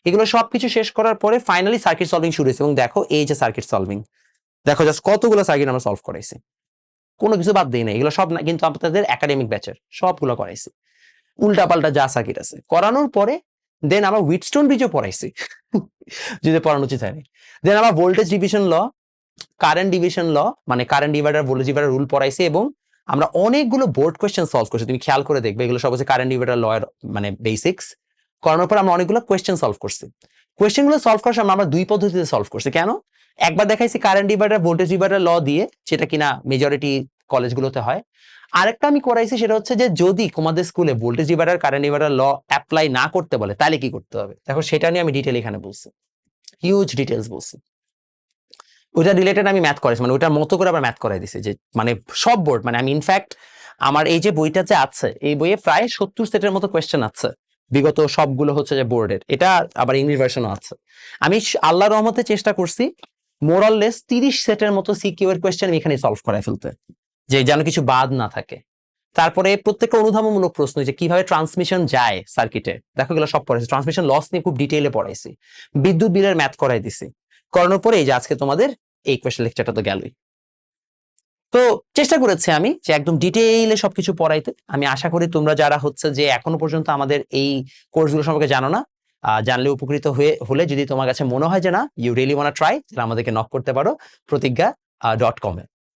এগুলো সবকিছু শেষ করার পরে ফাইনালি সার্কিট সলভিং শুরু হয়েছে। এবং দেখো, এই যে সার্কিট সলভিং, দেখো জাস্ট কতগুলো সার্কিট আমরা সলভ করাইছি, কোনো কিছু বাদ দিই না। এগুলো সব না কিন্তু আপনাদের একাডেমিক ব্যাচের, সবগুলো করাইছি, উল্টাপাল্টা যা সার্কিট আছে করানোর পরে দেন আমরা হুইটস্টোন ব্রিজও পড়াইছি যদি পড়ানো উচিত হয়নি। দেন আমরা voltage division law, current division law, মানে current divider voltage divider rule পড়াইছি, এবং আমরা অনেকগুলো বোর্ড কোয়েশ্চেন সলভ করছি। তুমি খেয়াল করে দেখবে, এগুলো সব হচ্ছে কারেন্ট ডিভাইডার ল এর মানে বেসিক্স। করানোর পর আমরা অনেকগুলো কোয়েশ্চেন সলভ করছি। কোয়েশ্চেনগুলো সলভ করার সময় আমরা দুই পদ্ধতিতে সলভ করছি। কেন? একবার দেখাইছি কারেন্ট ডিভাইডার ভোল্টেজ ডিভাইডার ল দিয়ে, যেটা কিনা মেজরিটি কলেজগুলোতে হয়। আরেকটা আমি করাইছি, সেটা হচ্ছে যে যদি তোমাদের স্কুলে voltage divider current divider law apply না করতে বলে, তাহলে কি করতে হবে। দেখো, সেটা নিয়ে আমি ডিটেল এখানে বলছি, হিউজ ডিটেলস বলছি। ওইটা রিলেটেড আমি ম্যাথ করাইছি, মানে ওইটার মতো করে আবার ম্যাথ করাই দিছি, যে মানে সব বোর্ড, মানে আমি ইনফ্যাক্ট আমার এই যে বইটা যে আছে, এই বইয়ে প্রায় 70 সেটের মতো কোয়েশ্চেন আছে বিগত সবগুলো হচ্ছে যে বোর্ডের, এটা আবার ইংলিশ ভার্সনও আছে। আমি আল্লাহর রহমতে চেষ্টা করছি মোরাললেস 30 সেটের মতো সিকিউ এর কোয়েশ্চেন আমি এখানে সলভ করাই ফেলতে, যে যেন কিছু বাদ না থাকে। তারপরে প্রত্যেকটা অনুধাবনমূলক প্রশ্ন, যে কিভাবে ট্রান্সমিশন যায় সার্কিটে, দেখো এগুলো সব পড়াইছি। ট্রান্সমিশন লস নিয়ে খুব ডিটেইলে পড়াইছি, বিদ্যুৎ বিলের ম্যাথ করাই দিছি। করানোর পরে এই যে আজকে তোমাদের এই কোয়েশ্চেন লেকচারটা তো গেলই। তো চেষ্টা করেছি আমি যে একদম ডিটেইলে সবকিছু পড়াইতে। আমি আশা করি তোমরা যারা হচ্ছে যে এখনো পর্যন্ত আমাদের এই কোর্সগুলো সম্পর্কে জানো না, জানলে উপকৃত হলে, যদি তোমার কাছে মনে হয় যে না ইউ রিয়েলি ওয়ান্না ট্রাই, তাহলে আমাদেরকে নক করতে পারো প্রতিজ্ঞা.com এ।